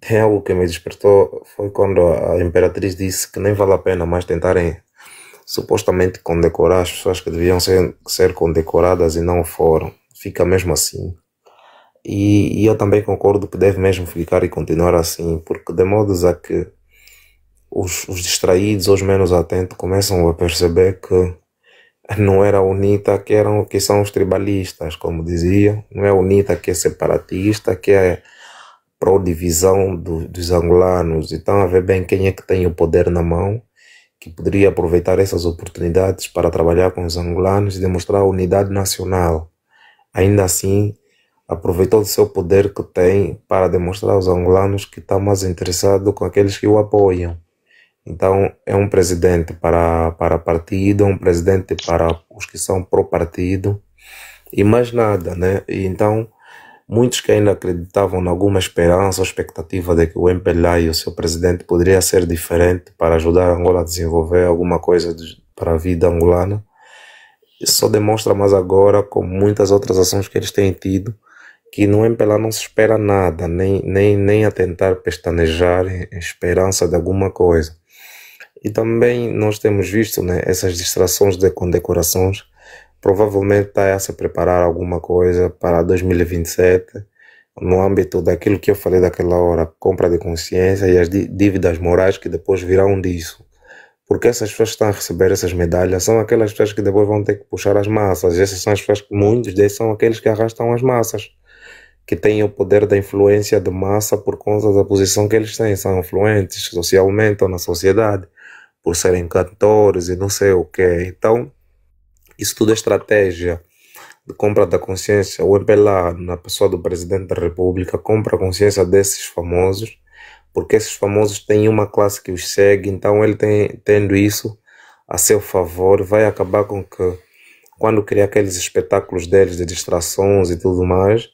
Tem algo que me despertou, foi quando a Imperatriz disse que nem vale a pena mais tentarem supostamente condecorar as pessoas que deviam ser condecoradas e não foram. Fica mesmo assim. E eu também concordo que deve mesmo ficar e continuar assim, porque de modos a que os distraídos ou os menos atentos começam a perceber que não era a UNITA que são os tribalistas, como dizia, não é a UNITA que é separatista, que é pró-divisão dos angolanos. Então, a ver bem quem é que tem o poder na mão, que poderia aproveitar essas oportunidades para trabalhar com os angolanos e demonstrar a unidade nacional. Ainda assim, aproveitou do seu poder que tem para demonstrar aos angolanos que está mais interessado com aqueles que o apoiam. Então, é um presidente para partido, é um presidente para os que são pró-partido e mais nada, né? E então, muitos que ainda acreditavam em alguma esperança ou expectativa de que o MPLA e o seu presidente poderia ser diferente para ajudar a Angola a desenvolver alguma coisa para a vida angolana, isso só demonstra mais agora, com muitas outras ações que eles têm tido, que no MPLA não se espera nada, nem a tentar pestanejar em esperança de alguma coisa. E também nós temos visto, né, essas distrações de condecorações. Provavelmente está a se preparar alguma coisa para 2027, no âmbito daquilo que eu falei daquela hora, compra de consciência e as dívidas morais que depois virão disso. Porque essas pessoas que estão a receber essas medalhas são aquelas pessoas que depois vão ter que puxar as massas. Essas são as pessoas que muitos deles são aqueles que arrastam as massas, que têm o poder da influência de massa por conta da posição que eles têm. São influentes socialmente ou na sociedade, por serem cantores e não sei o que. Então, isso tudo é estratégia de compra da consciência. O MPLA, na pessoa do presidente da República, compra a consciência desses famosos, porque esses famosos têm uma classe que os segue, então ele tendo isso a seu favor, vai acabar com que, quando criar aqueles espetáculos deles de distrações e tudo mais,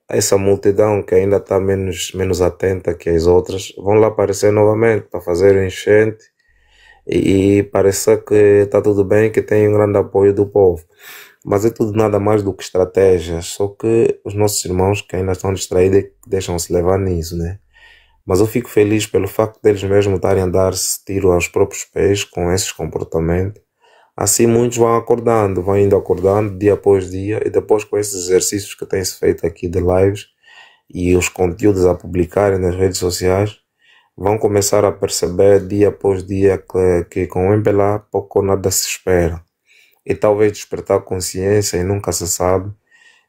essa multidão que ainda está menos atenta que as outras, vão lá aparecer novamente para fazer o enchente e parecer que está tudo bem, que tem um grande apoio do povo. Mas é tudo nada mais do que estratégias, só que os nossos irmãos que ainda estão distraídos deixam-se levar nisso, né? Mas eu fico feliz pelo facto deles mesmo estarem a dar-se tiro aos próprios pés com esses comportamentos. Assim muitos vão indo acordando dia após dia, e depois com esses exercícios que têm-se feito aqui de lives e os conteúdos a publicarem nas redes sociais, vão começar a perceber dia após dia que com o MPLA pouco ou nada se espera. E talvez despertar consciência, e nunca se sabe,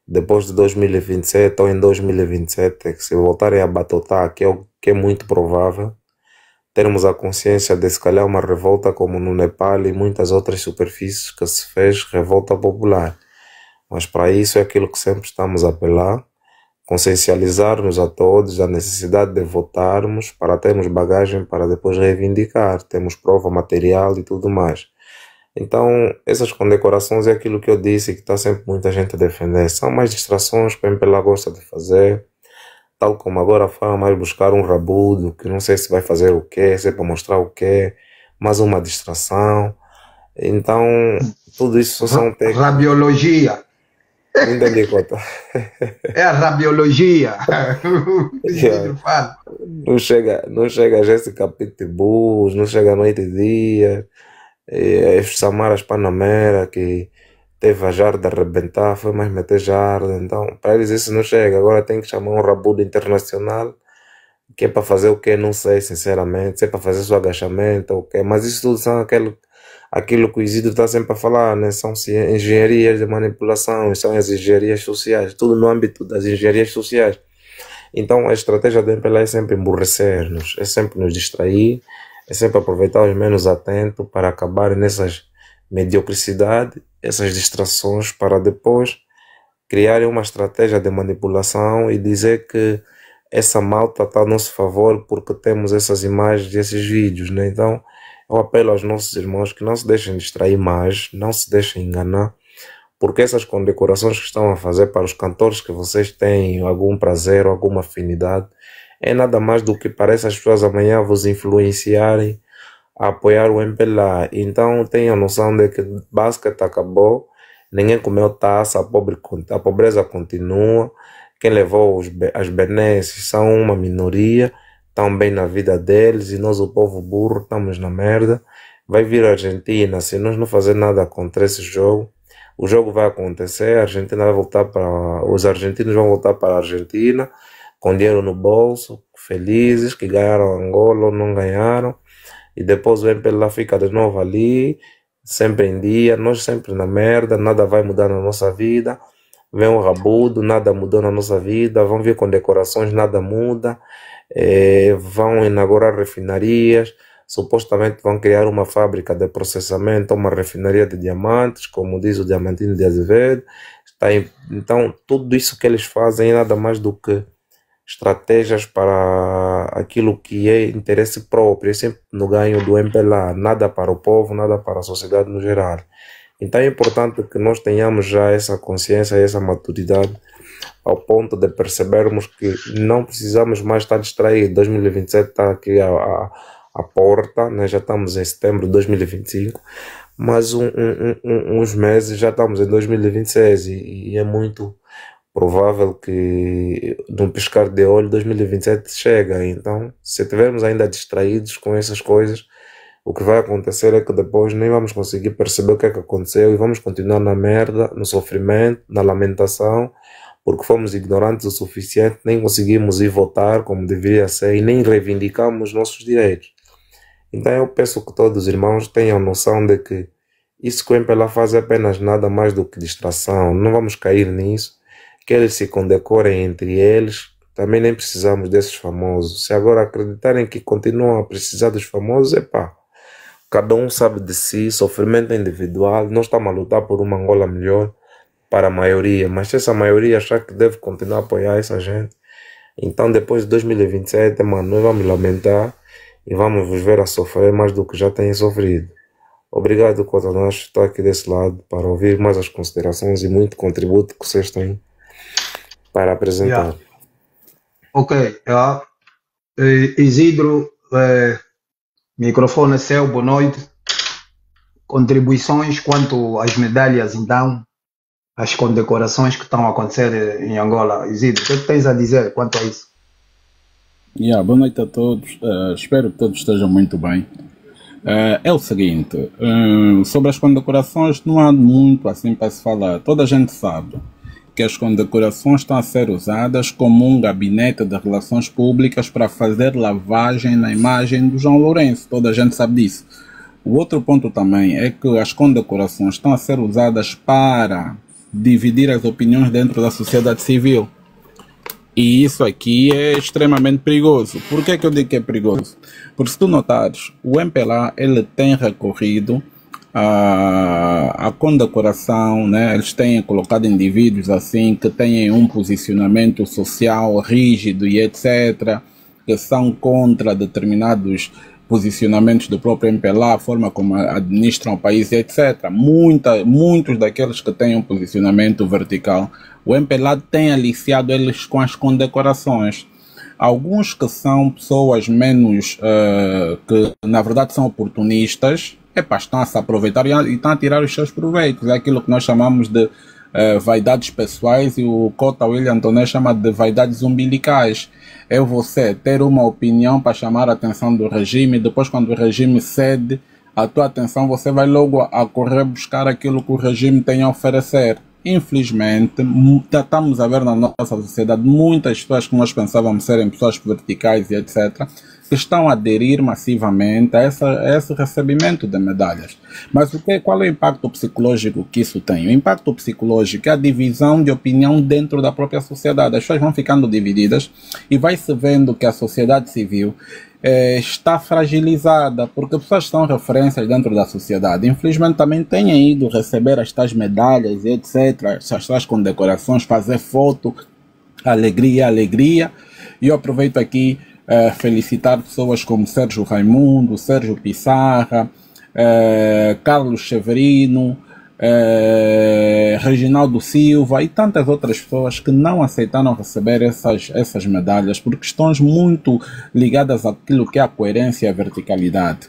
depois de 2027 ou em 2027, que se voltarem a batotar, que é muito provável, termos a consciência de se calhar uma revolta como no Nepal e muitas outras superfícies que se fez revolta popular. Mas para isso é aquilo que sempre estamos a apelar, consciencializar-nos a todos a necessidade de votarmos para termos bagagem para depois reivindicar, temos prova material e tudo mais. Então, essas condecorações é aquilo que eu disse que está sempre muita gente a defender. São mais distrações que o MPLA gosta de fazer, tal como agora fala mais buscar um rabudo, que não sei se vai fazer o quê, se é para mostrar o quê, mais uma distração. Então, tudo isso só são técnicas. Rabiologia. Não entendi quanto. É a rabiologia. O Yeah. Isidro fala. Não chega a Jéssica Pitbull, não chega a Noite e Dia, Samaras Panamera, que teve a jarda a arrebentar, foi mais meter jarda. Então, para eles isso não chega. Agora tem que chamar um rabudo internacional, que é para fazer o que? Não sei, sinceramente. Se é para fazer seu agachamento ou o quê. Mas isso tudo são aquilo que o Isidro está sempre a falar, né? São engenharias de manipulação, são as engenharias sociais, tudo no âmbito das engenharias sociais. Então a estratégia do MPLA é sempre emburrecer-nos, é sempre nos distrair, é sempre aproveitar os menos atentos para acabar nessas mediocridades, essas distrações, para depois criarem uma estratégia de manipulação e dizer que essa malta está a nosso favor porque temos essas imagens e esses vídeos, né? Então eu apelo aos nossos irmãos que não se deixem distrair mais, não se deixem enganar, porque essas condecorações que estão a fazer para os cantores que vocês têm algum prazer ou alguma afinidade, é nada mais do que para essas pessoas amanhã vos influenciarem a apoiar o MPLA. Então tenham noção de que basquete acabou, ninguém comeu taça, a pobreza continua, quem levou as benesses são uma minoria, estão bem na vida deles e nós, o povo burro, estamos na merda. Vai vir a Argentina, se nós não fazer nada contra esse jogo, o jogo vai acontecer, a Argentina vai voltar para, os argentinos vão voltar para a Argentina com dinheiro no bolso, felizes que ganharam Angola ou não ganharam, e depois o MPLA fica de novo ali, sempre em dia, nós sempre na merda, nada vai mudar na nossa vida. Vem um rabudo, nada mudou na nossa vida, vão vir condecorações, nada muda, vão inaugurar refinarias, supostamente vão criar uma fábrica de processamento, uma refinaria de diamantes, como diz o Diamantino de Azevedo. Então, tudo isso que eles fazem é nada mais do que estratégias para aquilo que é interesse próprio, é sempre no ganho do MPLA, nada para o povo, nada para a sociedade no geral. Então é importante que nós tenhamos já essa consciência, essa maturidade, ao ponto de percebermos que não precisamos mais estar distraídos. 2027 está aqui à porta, né? Já estamos em setembro de 2025, mas uns meses já estamos em 2026 e é muito provável que num piscar de olho 2027 chega. Então, se estivermos ainda distraídos com essas coisas, o que vai acontecer é que depois nem vamos conseguir perceber o que é que aconteceu e vamos continuar na merda, no sofrimento, na lamentação, porque fomos ignorantes o suficiente, nem conseguimos ir votar como deveria ser e nem reivindicamos nossos direitos. Então eu peço que todos os irmãos tenham noção de que isso que o MPLA faz é apenas nada mais do que distração. Não vamos cair nisso, que eles se condecorem entre eles. Também nem precisamos desses famosos. Se agora acreditarem que continuam a precisar dos famosos, epá, cada um sabe de si, sofrimento é individual. Nós estamos a lutar por uma Angola melhor para a maioria, mas se essa maioria achar que deve continuar a apoiar essa gente, então depois de 2027, mano, nós vamos lamentar e vamos vos ver a sofrer mais do que já têm sofrido. Obrigado, Cotonacho, estou aqui desse lado para ouvir mais as considerações e muito contributo que vocês têm para apresentar. Ok, Isidro, microfone é seu, boa noite. Contribuições quanto às medalhas, então, as condecorações que estão a acontecer em Angola. Isidro, o que tens a dizer quanto a isso? Boa noite a todos, espero que todos estejam muito bem. É o seguinte, sobre as condecorações não há muito assim para se falar. Toda a gente sabe que as condecorações estão a ser usadas como um gabinete de relações públicas para fazer lavagem na imagem do João Lourenço. Toda a gente sabe disso. O outro ponto também é que as condecorações estão a ser usadas para dividir as opiniões dentro da sociedade civil. E isso aqui é extremamente perigoso. Por que eu digo que é perigoso? Porque se tu notares, o MPLA ele tem recorrido à condecoração, né? Eles têm colocado indivíduos assim que têm um posicionamento social rígido e etc., que são contra determinados posicionamentos do próprio MPLA, a forma como administram o país, etc. Muitos daqueles que têm um posicionamento vertical, o MPLA tem aliciado eles com as condecorações. Alguns que são pessoas menos, que na verdade são oportunistas, estão a se aproveitar e estão a tirar os seus proveitos. É aquilo que nós chamamos de vaidades pessoais e o Cota William Toné chama de vaidades umbilicais. É você ter uma opinião para chamar a atenção do regime e depois quando o regime cede a tua atenção você vai logo a correr buscar aquilo que o regime tem a oferecer. Infelizmente, estamos a ver na nossa sociedade muitas pessoas que nós pensávamos serem pessoas verticais e etc., que estão a aderir massivamente a esse recebimento de medalhas. Mas qual é o impacto psicológico que isso tem? O impacto psicológico é a divisão de opinião dentro da própria sociedade. As pessoas vão ficando divididas e vai se vendo que a sociedade civil está fragilizada, porque pessoas são referências dentro da sociedade. Infelizmente também têm ido receber estas medalhas e etc., estas condecorações, fazer foto, alegria. E eu aproveito aqui felicitar pessoas como Sérgio Raimundo, Sérgio Pissarra, Carlos Severino, Reginaldo Silva e tantas outras pessoas que não aceitaram receber essas medalhas por questões muito ligadas àquilo que é a coerência e a verticalidade.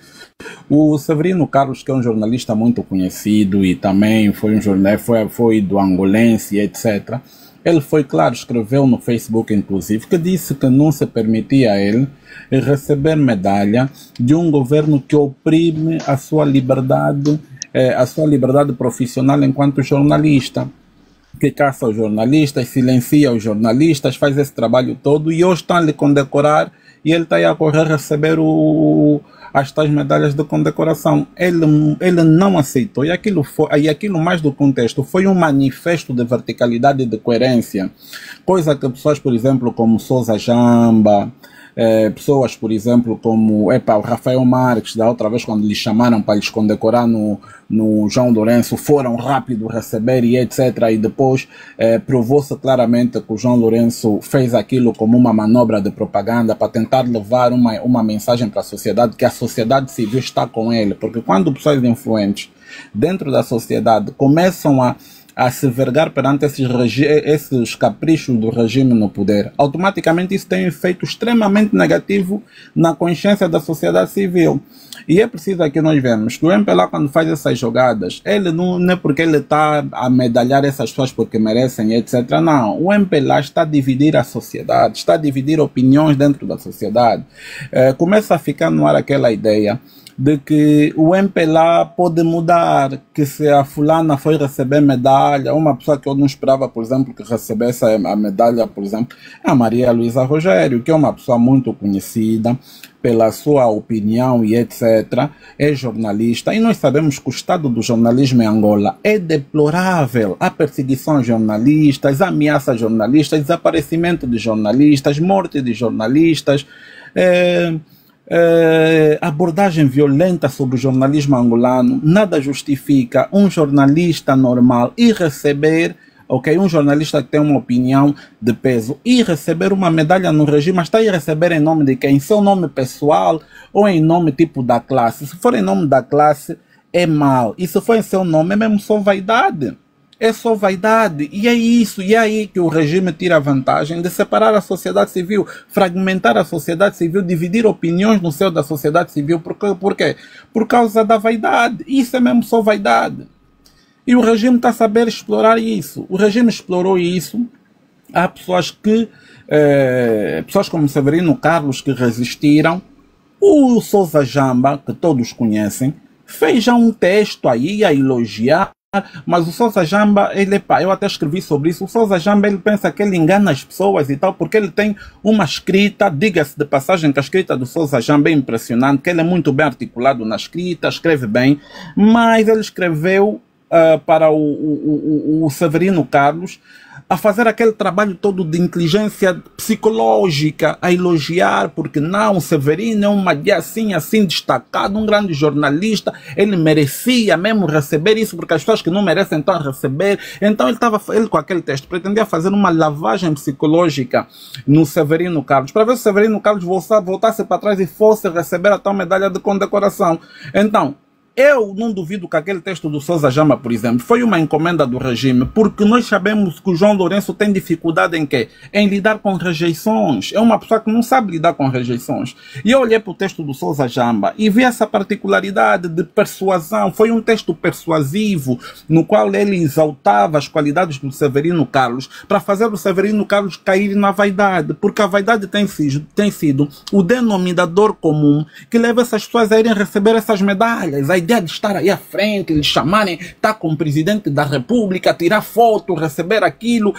O Severino Carlos, que é um jornalista muito conhecido e também foi do Angolense, etc., Ele foi claro, escreveu no Facebook inclusive, que disse que não se permitia a ele receber medalha de um governo que oprime a sua liberdade profissional enquanto jornalista, que caça os jornalistas, silencia os jornalistas, faz esse trabalho todo, e hoje estão a lhe condecorar e ele está aí a correr receber as tais medalhas de condecoração. Ele não aceitou, e aquilo mais do contexto foi um manifesto de verticalidade e de coerência, coisa que pessoas, por exemplo, como Sousa Jamba, pessoas, por exemplo, como o Rafael Marques, da outra vez quando lhe chamaram para lhes condecorar no João Lourenço, foram rápido receber e etc. E depois provou-se claramente que o João Lourenço fez aquilo como uma manobra de propaganda para tentar levar uma mensagem para a sociedade, que a sociedade civil está com ele. Porque quando pessoas influentes dentro da sociedade começam a se vergar perante esses caprichos do regime no poder, automaticamente isso tem um efeito extremamente negativo na consciência da sociedade civil. E é preciso aqui nós vermos que o MPLA, quando faz essas jogadas, ele não é porque ele está a medalhar essas pessoas porque merecem, etc. Não, o MPLA está a dividir a sociedade, está a dividir opiniões dentro da sociedade. Começa a ficar no ar aquela ideia de que o MPLA pode mudar, que se a fulana foi receber medalha, uma pessoa que eu não esperava, por exemplo, que recebesse a medalha, por exemplo, é a Maria Luísa Rogério, que é uma pessoa muito conhecida pela sua opinião e etc., é jornalista, e nós sabemos que o estado do jornalismo em Angola é deplorável. Há perseguição a jornalistas, ameaça a jornalistas, desaparecimento de jornalistas, morte de jornalistas, abordagem violenta sobre o jornalismo angolano. Nada justifica um jornalista normal ir receber, um jornalista que tem uma opinião de peso, e receber uma medalha no regime, mas está a receber em nome de quem? Em seu nome pessoal ou em nome tipo da classe? Se for em nome da classe, é mal. E se for em seu nome, é mesmo só vaidade. É só vaidade, e é isso, e é aí que o regime tira a vantagem de separar a sociedade civil, fragmentar a sociedade civil, dividir opiniões no seio da sociedade civil. Por quê? Por causa da vaidade. Isso é mesmo só vaidade. E o regime está a saber explorar isso. O regime explorou isso. Há pessoas como Severino Carlos que resistiram. O Sousa Jamba, que todos conhecem, fez já um texto aí a elogiar. Mas o Sousa Jamba, eu até escrevi sobre isso. O Sousa Jamba, ele pensa que ele engana as pessoas e tal, porque ele tem uma escrita, diga-se de passagem que a escrita do Sousa Jamba é impressionante, que ele é muito bem articulado na escrita, escreve bem, mas ele escreveu para o Severino Carlos a fazer aquele trabalho todo de inteligência psicológica, a elogiar, porque não, o Severino é um magia assim destacado, um grande jornalista, ele merecia mesmo receber isso, porque as pessoas que não merecem estão a receber. Então ele com aquele texto pretendia fazer uma lavagem psicológica no Severino Carlos, para ver se o Severino Carlos voltasse para trás e fosse receber a tal medalha de condecoração. Então, eu não duvido que aquele texto do Sousa Jamba, por exemplo, foi uma encomenda do regime, porque nós sabemos que o João Lourenço tem dificuldade em quê? Em lidar com rejeições. É uma pessoa que não sabe lidar com rejeições. E eu olhei para o texto do Sousa Jamba e vi essa particularidade de persuasão. Foi um texto persuasivo, no qual ele exaltava as qualidades do Severino Carlos, para fazer o Severino Carlos cair na vaidade, porque a vaidade tem sido o denominador comum que leva essas pessoas a irem receber essas medalhas. A ideia de estar aí à frente, eles chamarem, estar com o presidente da república, tirar foto, receber aquilo.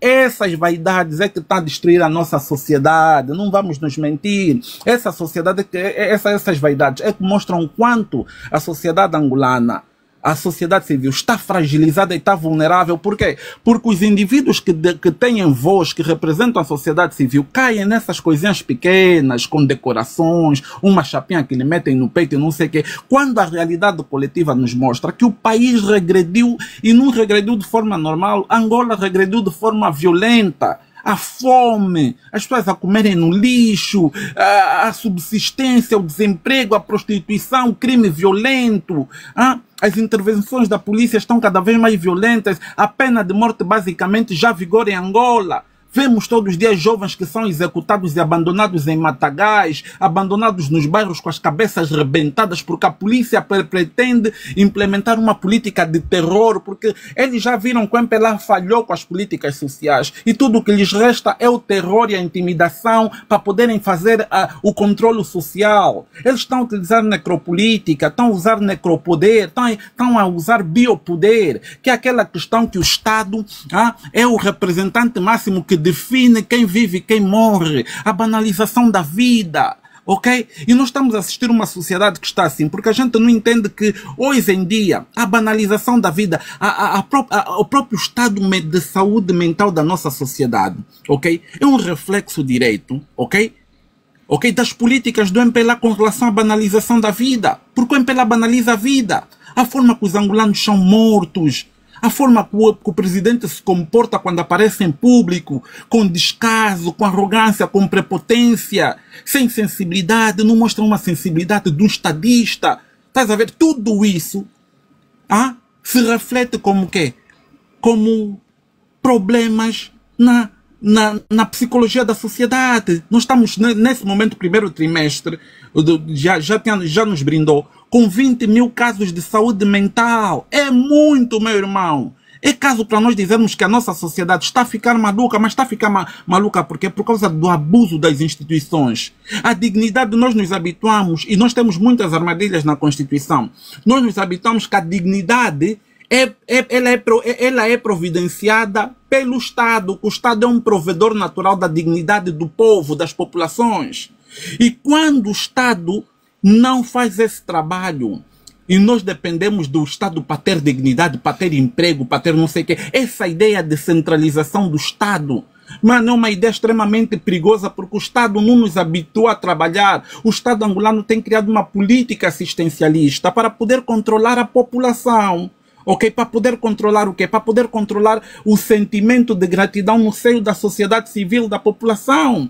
Essas vaidades é que está a destruir a nossa sociedade, não vamos nos mentir. Essa sociedade, essas vaidades é que mostram o quanto a sociedade angolana, a sociedade civil está fragilizada e está vulnerável. Por quê? Porque os indivíduos que têm voz, que representam a sociedade civil, caem nessas coisinhas pequenas, com decorações, uma chapinha que lhe metem no peito e não sei o quê. Quando a realidade coletiva nos mostra que o país regrediu, e não regrediu de forma normal, Angola regrediu de forma violenta. A fome, as pessoas a comerem no lixo, a subsistência, o desemprego, a prostituição, o crime violento, as intervenções da polícia estão cada vez mais violentas, a pena de morte basicamente já vigora em Angola. Vemos todos os dias jovens que são executados e abandonados em matagais, abandonados nos bairros com as cabeças rebentadas, porque a polícia pretende implementar uma política de terror, porque eles já viram que o MPLA falhou com as políticas sociais e tudo o que lhes resta é o terror e a intimidação para poderem fazer o controle social. Eles estão a utilizar necropolítica, estão a usar necropoder, estão a usar biopoder, que é aquela questão que o Estado é o representante máximo que define quem vive e quem morre, a banalização da vida, ok? E nós estamos a assistir uma sociedade que está assim, porque a gente não entende que hoje em dia a banalização da vida, o próprio estado de saúde mental da nossa sociedade, ok? É um reflexo direto, ok? Ok, das políticas do MPLA com relação à banalização da vida, porque o MPLA banaliza a vida, a forma que os angolanos são mortos, a forma que o presidente se comporta quando aparece em público, com descaso, com arrogância, com prepotência, sem sensibilidade, não mostra uma sensibilidade de um estadista. Estás a ver? Tudo isso se reflete como quê? Como problemas na psicologia da sociedade. Nós estamos nesse momento, primeiro trimestre, já nos brindou com 20 mil casos de saúde mental. É muito, meu irmão. É caso para nós dizermos que a nossa sociedade está a ficar maluca, mas está a ficar maluca porque por causa do abuso das instituições. A dignidade, nós nos habituamos, e nós temos muitas armadilhas na Constituição, nós nos habituamos que a dignidade ela é providenciada pelo Estado. O Estado é um provedor natural da dignidade do povo, das populações. E quando o Estado não faz esse trabalho, e nós dependemos do Estado para ter dignidade, para ter emprego, para ter não sei o quê, essa ideia de centralização do Estado, mano, é uma ideia extremamente perigosa, porque o Estado não nos habitua a trabalhar. O Estado angolano tem criado uma política assistencialista para poder controlar a população. Ok? Para poder controlar o quê? Para poder controlar o sentimento de gratidão no seio da sociedade civil, da população.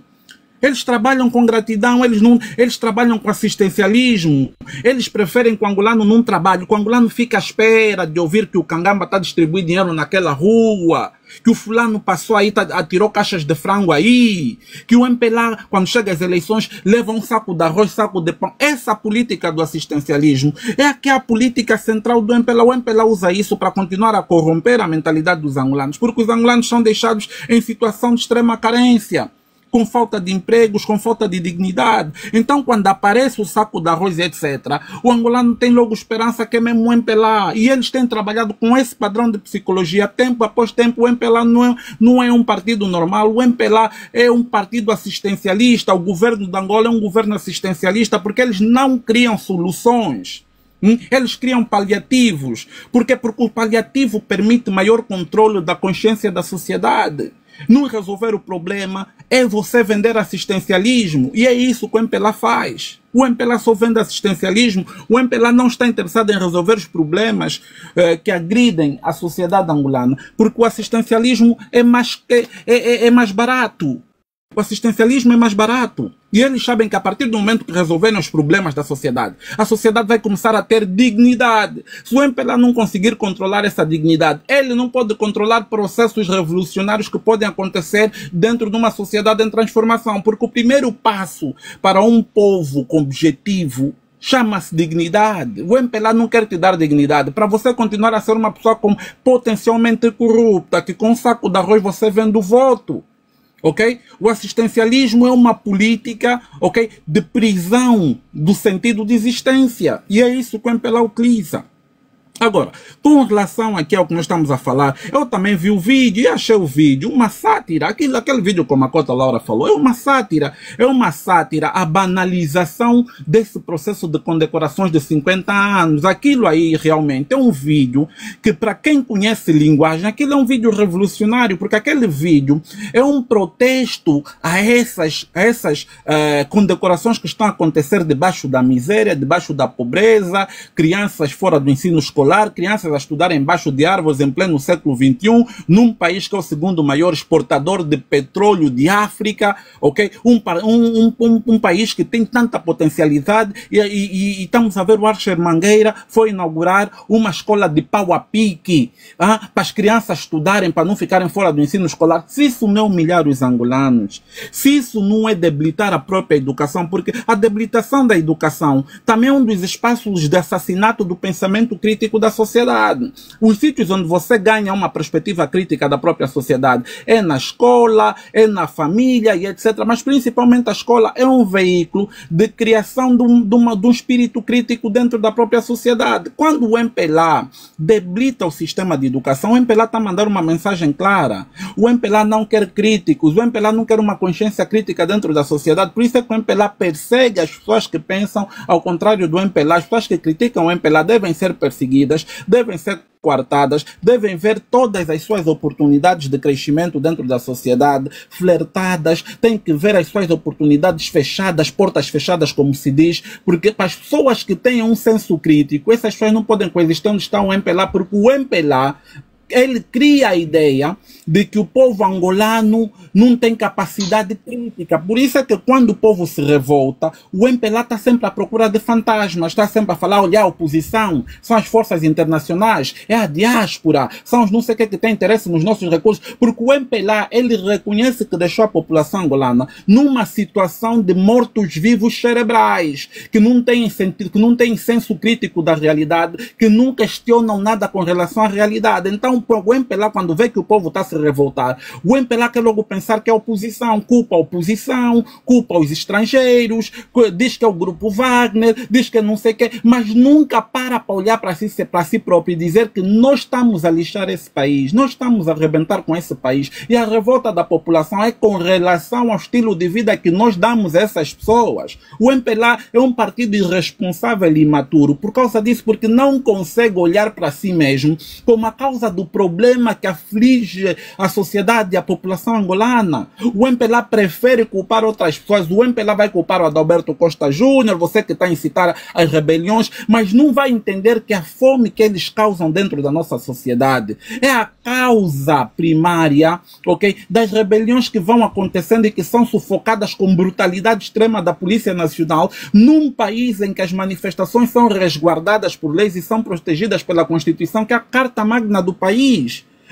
Eles trabalham com gratidão, eles trabalham com assistencialismo, eles preferem que o angolano não trabalhe, que o angolano fique à espera de ouvir que o Cangamba está distribuindo dinheiro naquela rua, que o fulano passou aí, atirou caixas de frango aí, que o MPLA, quando chega às eleições, leva um saco de arroz, saco de pão. Essa política do assistencialismo é a política central do MPLA. O MPLA usa isso para continuar a corromper a mentalidade dos angolanos, porque os angolanos são deixados em situação de extrema carência, com falta de empregos, com falta de dignidade. Então, quando aparece o saco de arroz, etc., o angolano tem logo esperança que é mesmo o MPLA. E eles têm trabalhado com esse padrão de psicologia tempo após tempo. O MPLA não é um partido normal. O MPLA é um partido assistencialista. O governo de Angola é um governo assistencialista porque eles não criam soluções. Eles criam paliativos. Por quê? Porque o paliativo permite maior controle da consciência da sociedade. Não resolver o problema é você vender assistencialismo. E é isso que o MPLA faz. O MPLA só vende assistencialismo. O MPLA não está interessado em resolver os problemas que agridem a sociedade angolana. Porque o assistencialismo é mais barato. O assistencialismo é mais barato. E eles sabem que a partir do momento que resolverem os problemas da sociedade, a sociedade vai começar a ter dignidade. Se o MPLA não conseguir controlar essa dignidade, ele não pode controlar processos revolucionários que podem acontecer dentro de uma sociedade em transformação. Porque o primeiro passo para um povo com objetivo chama-se dignidade. O MPLA não quer te dar dignidade para você continuar a ser uma pessoa potencialmente corrupta, que com um saco de arroz você vende o voto. Ok? O assistencialismo é uma política, ok, de prisão do sentido de existência. E é isso que o MPLA utiliza. Agora, com relação aqui ao que nós estamos a falar, eu também vi o vídeo e achei o vídeo uma sátira. Aquele vídeo como a Cota Laura falou, é uma sátira a banalização desse processo de condecorações de 50 anos. Aquilo aí realmente é um vídeo que, para quem conhece linguagem, aquilo é um vídeo revolucionário, porque aquele vídeo é um protesto a essas condecorações que estão a acontecer debaixo da miséria, debaixo da pobreza, crianças fora do ensino escolar, escolar, crianças a estudar embaixo de árvores em pleno século XXI, num país que é o segundo maior exportador de petróleo de África, ok? Um país que tem tanta potencialidade e estamos a ver o Archer Mangueira foi inaugurar uma escola de pau a pique, para as crianças estudarem, para não ficarem fora do ensino escolar. Se isso não é humilhar os angolanos, se isso não é debilitar a própria educação, porque a debilitação da educação também é um dos espaços de assassinato do pensamento crítico da sociedade. Os sítios onde você ganha uma perspectiva crítica da própria sociedade é na escola, é na família e etc. Mas principalmente a escola é um veículo de criação de um espírito crítico dentro da própria sociedade. Quando o MPLA debilita o sistema de educação, o MPLA está a mandar uma mensagem clara. O MPLA não quer críticos, o MPLA não quer uma consciência crítica dentro da sociedade. Por isso é que o MPLA persegue as pessoas que pensam ao contrário do MPLA. As pessoas que criticam o MPLA devem ser perseguidas, devem ser coartadas, devem ver todas as suas oportunidades de crescimento dentro da sociedade flertadas, têm que ver as suas oportunidades fechadas, portas fechadas, como se diz, porque para as pessoas que têm um senso crítico, essas pessoas não podem coexistir onde está o MPLA, porque o MPLA ele cria a ideia de que o povo angolano não tem capacidade crítica. Por isso é que quando o povo se revolta, o MPLA está sempre à procura de fantasmas, está sempre a falar, olha, a oposição, são as forças internacionais, é a diáspora, são os não sei o que tem interesse nos nossos recursos, porque o MPLA, ele reconhece que deixou a população angolana numa situação de mortos-vivos cerebrais, que não têm sentido, que não têm senso crítico da realidade, que não questionam nada com relação à realidade. Então, o MPLA, quando vê que o povo está a se revoltar, o MPLA quer logo pensar que é a oposição, culpa os estrangeiros, diz que é o grupo Wagner, diz que é não sei o quê, mas nunca para olhar para si próprio e dizer que nós estamos a lixar esse país, nós estamos a arrebentar com esse país, e a revolta da população é com relação ao estilo de vida que nós damos a essas pessoas. O MPLA é um partido irresponsável e imaturo por causa disso, porque não consegue olhar para si mesmo como a causa do problema que aflige a sociedade e a população angolana. O MPLA prefere culpar outras pessoas. O MPLA vai culpar o Adalberto Costa Júnior, você que está a incitar as rebeliões, mas não vai entender que a fome que eles causam dentro da nossa sociedade é a causa primária, ok, das rebeliões que vão acontecendo e que são sufocadas com brutalidade extrema da Polícia Nacional, num país em que as manifestações são resguardadas por leis e são protegidas pela Constituição, que é a Carta Magna do país.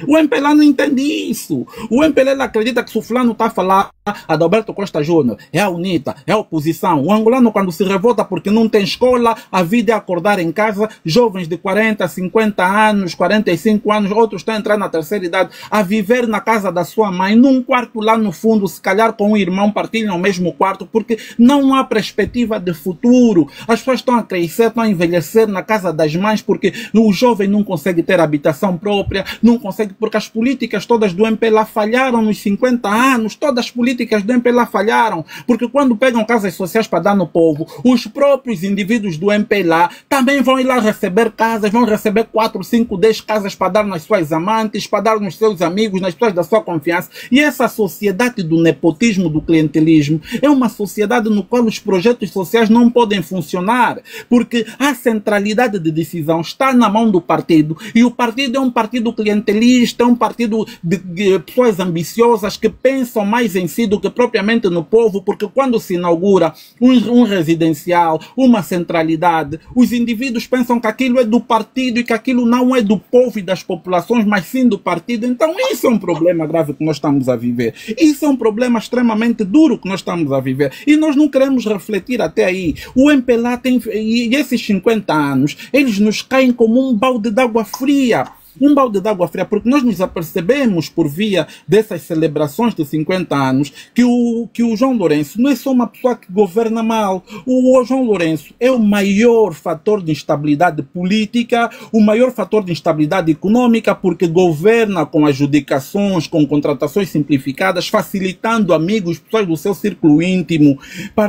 O MPLA não entende isso. O MPLA acredita que se o fulano está a falar, Adalberto Costa Júnior, é a UNITA, é a oposição. O angolano, quando se revolta porque não tem escola, a vida é acordar em casa, jovens de 40, 50 anos, 45 anos, outros estão a entrar na terceira idade, a viver na casa da sua mãe, num quarto lá no fundo, se calhar com um irmão, partilham o mesmo quarto, porque não há perspectiva de futuro. As pessoas estão a crescer, estão a envelhecer na casa das mães, porque o jovem não consegue ter habitação própria, não consegue, porque as políticas todas do MPLA falharam nos 50 anos, todas as políticas do MPLA falharam, porque quando pegam casas sociais para dar no povo, os próprios indivíduos do MPLA também vão ir lá receber casas, vão receber 4, 5, 10 casas para dar nas suas amantes, para dar nos seus amigos, nas pessoas da sua confiança. E essa sociedade do nepotismo, do clientelismo, é uma sociedade no qual os projetos sociais não podem funcionar, porque a centralidade de decisão está na mão do partido, e o partido é um partido clientelista, é um partido de pessoas ambiciosas que pensam mais em si do que propriamente no povo, porque quando se inaugura um residencial, uma centralidade, os indivíduos pensam que aquilo é do partido e que aquilo não é do povo e das populações, mas sim do partido. Então isso é um problema grave que nós estamos a viver. Isso é um problema extremamente duro que nós estamos a viver. E nós não queremos refletir até aí. O MPLA tem, e esses 50 anos, eles nos caem como um balde de água fria. Um balde de água fria, porque nós nos apercebemos por via dessas celebrações de 50 anos que o João Lourenço não é só uma pessoa que governa mal. O João Lourenço é o maior fator de instabilidade política, o maior fator de instabilidade econômica, porque governa com adjudicações, com contratações simplificadas, facilitando amigos, pessoas do seu círculo íntimo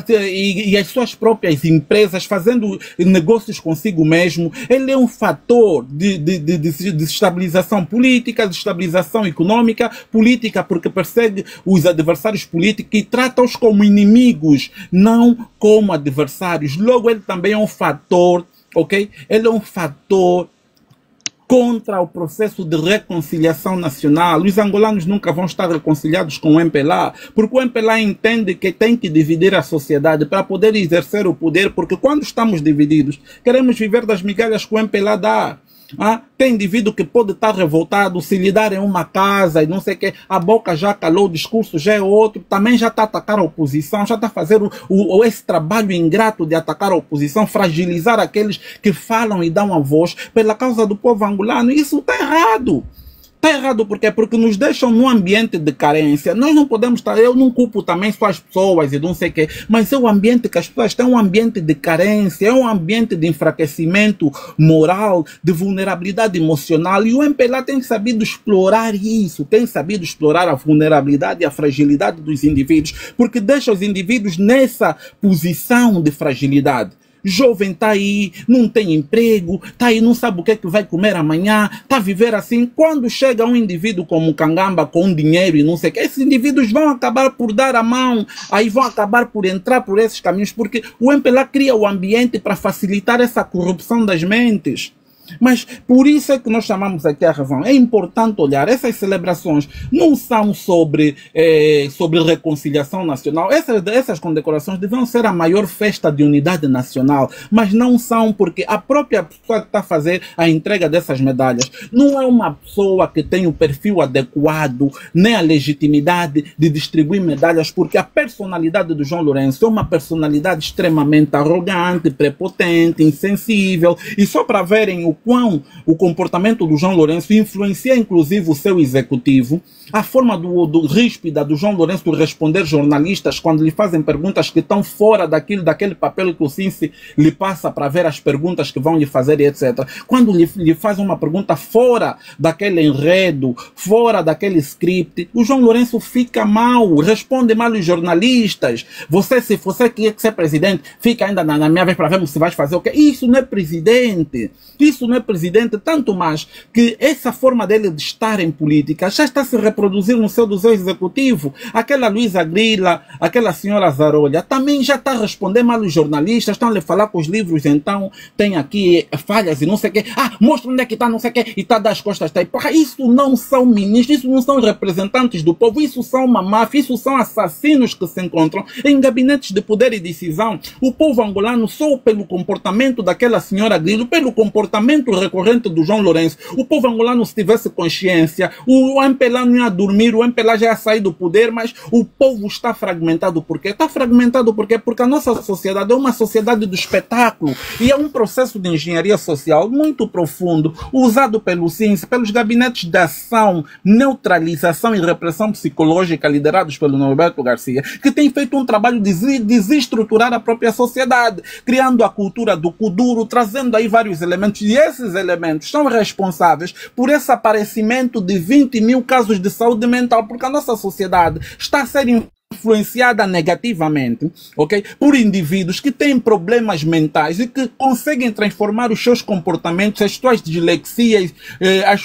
e as suas próprias empresas, fazendo negócios consigo mesmo. Ele é um fator de estabilização política, de estabilização econômica, política porque persegue os adversários políticos e trata-os como inimigos, não como adversários. Logo, ele também é um fator, ok? Ele é um fator contra o processo de reconciliação nacional. Os angolanos nunca vão estar reconciliados com o MPLA, porque o MPLA entende que tem que dividir a sociedade para poder exercer o poder, porque quando estamos divididos, queremos viver das migalhas que o MPLA dá. Tem indivíduo que pode estar revoltado, se lhe darem uma casa e não sei o que, a boca já calou, o discurso já é outro, também já está a atacar a oposição, já está a fazer esse trabalho ingrato de atacar a oposição, fragilizar aqueles que falam e dão a voz pela causa do povo angolano. Isso está errado. Está errado por quê? Porque nos deixam num ambiente de carência. Nós não podemos estar, eu não culpo também só as pessoas e não sei o quê, mas é o ambiente que as pessoas têm, um ambiente de carência, é um ambiente de enfraquecimento moral, de vulnerabilidade emocional, e o MPLA tem sabido explorar isso, tem sabido explorar a vulnerabilidade e a fragilidade dos indivíduos, porque deixa os indivíduos nessa posição de fragilidade. Jovem está aí, não tem emprego, está aí, não sabe o que é que vai comer amanhã, está a viver assim. Quando chega um indivíduo como Kangamba com dinheiro e não sei o que, esses indivíduos vão acabar por dar a mão, aí vão acabar por entrar por esses caminhos, porque o MPLA cria o ambiente para facilitar essa corrupção das mentes. Mas por isso é que nós chamamos aqui a razão. É importante olhar, essas celebrações não são sobre reconciliação nacional. Essas condecorações deviam ser a maior festa de unidade nacional, mas não são, porque a própria pessoa que está a fazer a entrega dessas medalhas não é uma pessoa que tem o perfil adequado, nem a legitimidade de distribuir medalhas, porque a personalidade do João Lourenço é uma personalidade extremamente arrogante, prepotente, insensível, e só para verem o quão o comportamento do João Lourenço influencia inclusive o seu executivo, a forma ríspida do João Lourenço responder jornalistas quando lhe fazem perguntas que estão fora daquele papel que o Cinci lhe passa para ver as perguntas que vão lhe fazer e etc. Quando lhe faz uma pergunta fora daquele enredo, fora daquele script, o João Lourenço fica mal, responde mal os jornalistas. Se você quer ser presidente, fica ainda na minha vez para ver se vai fazer o quê. Isso não é presidente. Isso não é presidente, tanto mais que essa forma dele de estar em política já está se reproduzir no seu executivo. Aquela Luísa Grila, aquela senhora Zarolha, também já está a responder mal os jornalistas, estão a lhe falar com os livros, então tem aqui falhas e não sei o quê. Mostra onde é que está, não sei o quê, e está das costas. Tá aí. Porra, isso não são ministros, isso não são representantes do povo, isso são uma máfia, isso são assassinos que se encontram em gabinetes de poder e decisão. O povo angolano, só pelo comportamento daquela senhora Grilo, pelo comportamento recorrente do João Lourenço, o povo angolano, se tivesse consciência, o MPLA não ia dormir, o MPLA já ia sair do poder, mas o povo está fragmentado. Por quê? Está fragmentado porque a nossa sociedade é uma sociedade do espetáculo e é um processo de engenharia social muito profundo, usado pelo CINS, pelos gabinetes de ação, neutralização e repressão psicológica liderados pelo Norberto Garcia, que tem feito um trabalho de desestruturar a própria sociedade, criando a cultura do kuduro, trazendo aí vários elementos, e esses elementos são responsáveis por esse aparecimento de 20 mil casos de saúde mental, porque a nossa sociedade está a ser influenciada negativamente, ok, por indivíduos que têm problemas mentais e que conseguem transformar os seus comportamentos, as suas dislexias, as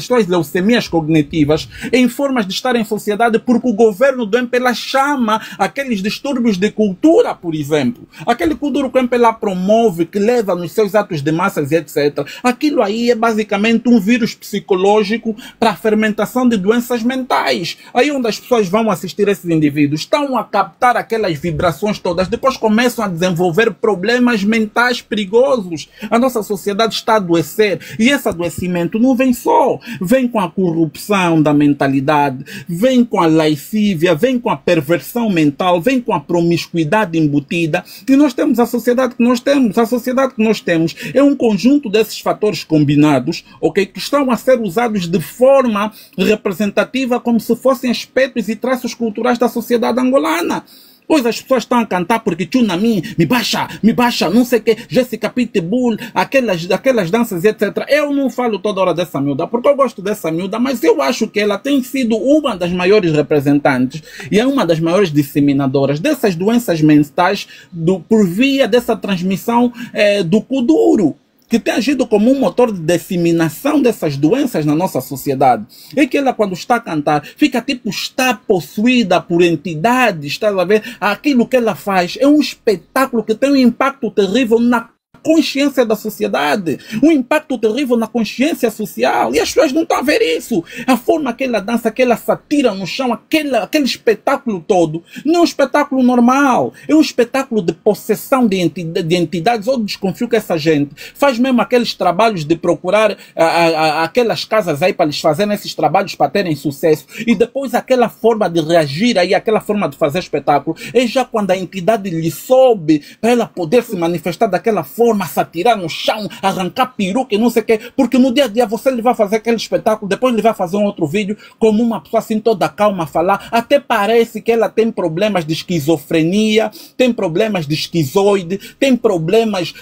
suas leucemias cognitivas em formas de estar em sociedade, porque o governo do MPLA chama aqueles distúrbios de cultura, por exemplo. Aquele cultura que o MPLA promove, que leva nos seus atos de massas e etc. Aquilo aí é basicamente um vírus psicológico para a fermentação de doenças mentais. Aí onde as pessoas vão assistir esses indivíduos, estão a captar aquelas vibrações todas, depois começam a desenvolver problemas mentais perigosos. A nossa sociedade está a adoecer, e esse adoecimento não vem só, vem com a corrupção da mentalidade, vem com a lascívia, vem com a perversão mental, vem com a promiscuidade embutida, e nós temos a sociedade que nós temos. A sociedade que nós temos é um conjunto desses fatores combinados, ok, que estão a ser usados de forma representativa como se fossem aspectos e traços culturais da sociedade angolana. Pois as pessoas estão a cantar porque Tsunami, me baixa, não sei o que, Jessica Pitbull, aquelas danças, etc. Eu não falo toda hora dessa miúda, porque eu gosto dessa miúda, mas eu acho que ela tem sido uma das maiores representantes e é uma das maiores disseminadoras dessas doenças mentais por via dessa transmissão do kuduro, que tem agido como um motor de disseminação dessas doenças na nossa sociedade. E que ela, quando está a cantar, está possuída por entidades, está a ver? Aquilo que ela faz é um espetáculo que tem um impacto terrível na consciência da sociedade, um impacto terrível na consciência social, e as pessoas não estão a ver isso. A forma que ela dança, que ela se atira no chão, aquele espetáculo todo, não é um espetáculo normal, é um espetáculo de possessão de entidades. Eu desconfio que essa gente faz mesmo aqueles trabalhos de procurar aquelas casas aí para eles fazerem esses trabalhos para terem sucesso, e depois aquela forma de reagir aí, aquela forma de fazer espetáculo, é já quando a entidade lhe sobe para ela poder se manifestar daquela forma, se atirar no chão, arrancar peruca e não sei o quê, porque no dia a dia você lhe vai fazer aquele espetáculo, depois ele vai fazer um outro vídeo como uma pessoa assim toda calma a falar, até parece que ela tem problemas de esquizofrenia, tem problemas de esquizoide, tem problemas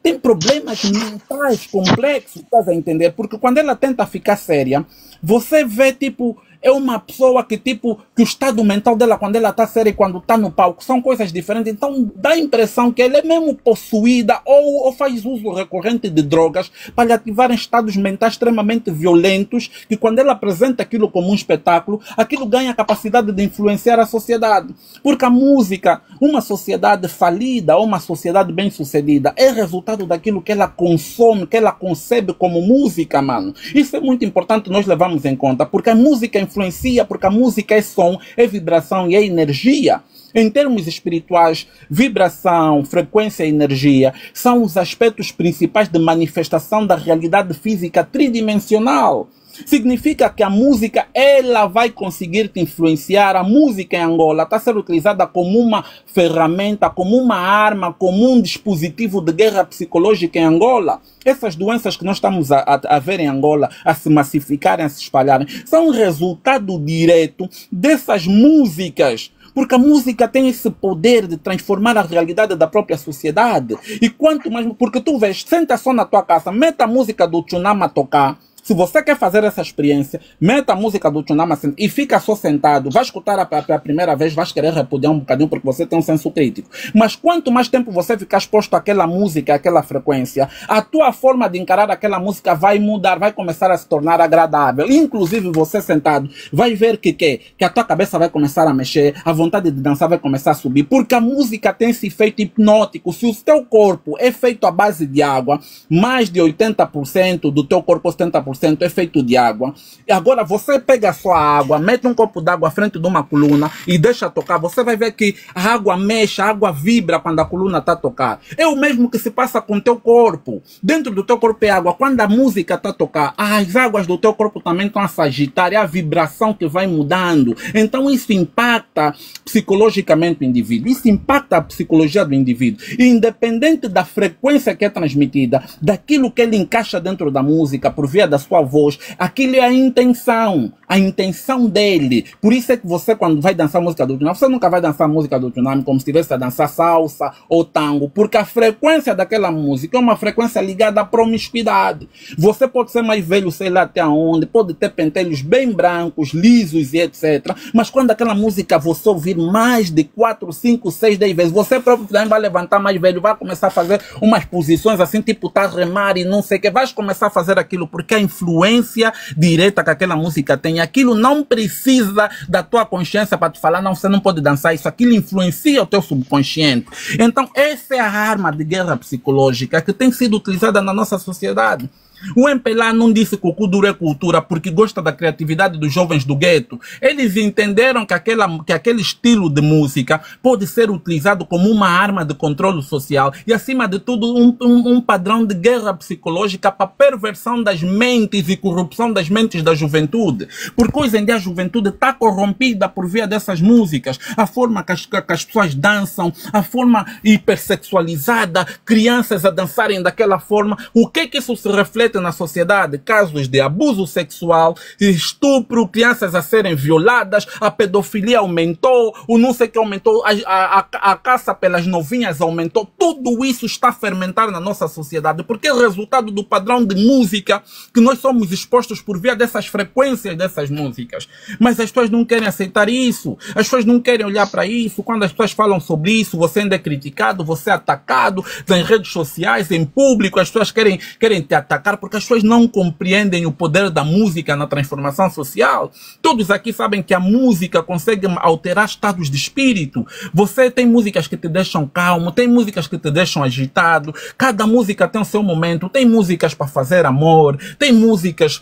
tem problemas mentais complexos, estás a entender? Porque quando ela tenta ficar séria, você vê, tipo, é uma pessoa que, tipo, que o estado mental dela, quando ela está séria e quando está no palco, são coisas diferentes. Então dá a impressão que ela é mesmo possuída ou faz uso recorrente de drogas para lhe ativar em estados mentais extremamente violentos, que quando ela apresenta aquilo como um espetáculo, aquilo ganha a capacidade de influenciar a sociedade. Porque a música, uma sociedade falida ou uma sociedade bem-sucedida, é resultado daquilo que ela consome, que ela concebe como música, mano. Isso é muito importante nós levarmos em conta, porque a música influencia, porque a música é som, é vibração e é energia. Em termos espirituais, vibração, frequência e energia são os aspectos principais de manifestação da realidade física tridimensional. Significa que a música, ela vai conseguir te influenciar. A música em Angola está sendo utilizada como uma ferramenta, como uma arma, como um dispositivo de guerra psicológica em Angola. Essas doenças que nós estamos a ver em Angola, a se massificarem, a se espalharem, são um resultado direto dessas músicas. Porque a música tem esse poder de transformar a realidade da própria sociedade. E quanto mais... Porque tu vês, senta só na tua casa, meta a música do Tsunami a tocar. Se você quer fazer essa experiência, meta a música do Tsunami e fica só sentado. Vai escutar a primeira vez, vai querer repudiar um bocadinho porque você tem um senso crítico. Mas quanto mais tempo você ficar exposto àquela música, àquela frequência, a tua forma de encarar aquela música vai mudar, vai começar a se tornar agradável. Inclusive você sentado vai ver que a tua cabeça vai começar a mexer, a vontade de dançar vai começar a subir, porque a música tem esse efeito hipnótico. Se o teu corpo é feito à base de água, mais de 80% do teu corpo, 70%, é feito de água. E agora você pega a sua água, mete um copo d'água à frente de uma coluna e deixa tocar. Você vai ver que a água mexe, a água vibra quando a coluna está a tocar. É o mesmo que se passa com o teu corpo. Dentro do teu corpo é água. Quando a música está a tocar, as águas do teu corpo também estão a se agitar. É a vibração que vai mudando. Então isso impacta psicologicamente o indivíduo. Isso impacta a psicologia do indivíduo. E independente da frequência que é transmitida, daquilo que ele encaixa dentro da música, por via da sua voz, aquilo é a intenção dele. Por isso é que você, quando vai dançar música do Tsunami, você nunca vai dançar música do Tsunami como se estivesse a dançar salsa ou tango, porque a frequência daquela música é uma frequência ligada à promiscuidade. Você pode ser mais velho, sei lá até onde, pode ter pentelhos bem brancos, lisos e etc. Mas quando aquela música você ouvir mais de 4, 5, 6, 10 vezes, você próprio também vai levantar mais velho, vai começar a fazer umas posições assim, tipo tá remar e não sei o que, vai começar a fazer aquilo, porque a influência direta que aquela música tem, aquilo não precisa da tua consciência para te falar, não, você não pode dançar isso, aquilo influencia o teu subconsciente. Então essa é a arma de guerra psicológica que tem sido utilizada na nossa sociedade. O MPLA não disse que o Kuduro é cultura porque gosta da criatividade dos jovens do gueto. Eles entenderam que aquele estilo de música pode ser utilizado como uma arma de controle social e, acima de tudo, um padrão de guerra psicológica para perversão das mentes e corrupção das mentes da juventude. Porque hoje em dia a juventude está corrompida por via dessas músicas. A forma que as pessoas dançam, a forma hipersexualizada, crianças a dançarem daquela forma. O que isso se reflete na sociedade? Casos de abuso sexual, estupro, crianças a serem violadas, a pedofilia aumentou, o não sei o que aumentou, a caça pelas novinhas aumentou. Tudo isso está a fermentar na nossa sociedade, porque é resultado do padrão de música que nós somos expostos por via dessas frequências dessas músicas. Mas as pessoas não querem aceitar isso, as pessoas não querem olhar para isso. Quando as pessoas falam sobre isso, você ainda é criticado, você é atacado nas redes sociais, em público, as pessoas querem te atacar porque as pessoas não compreendem o poder da música na transformação social. Todos aqui sabem que a música consegue alterar estados de espírito. Você tem músicas que te deixam calmo, tem músicas que te deixam agitado, cada música tem o seu momento, tem músicas para fazer amor, tem músicas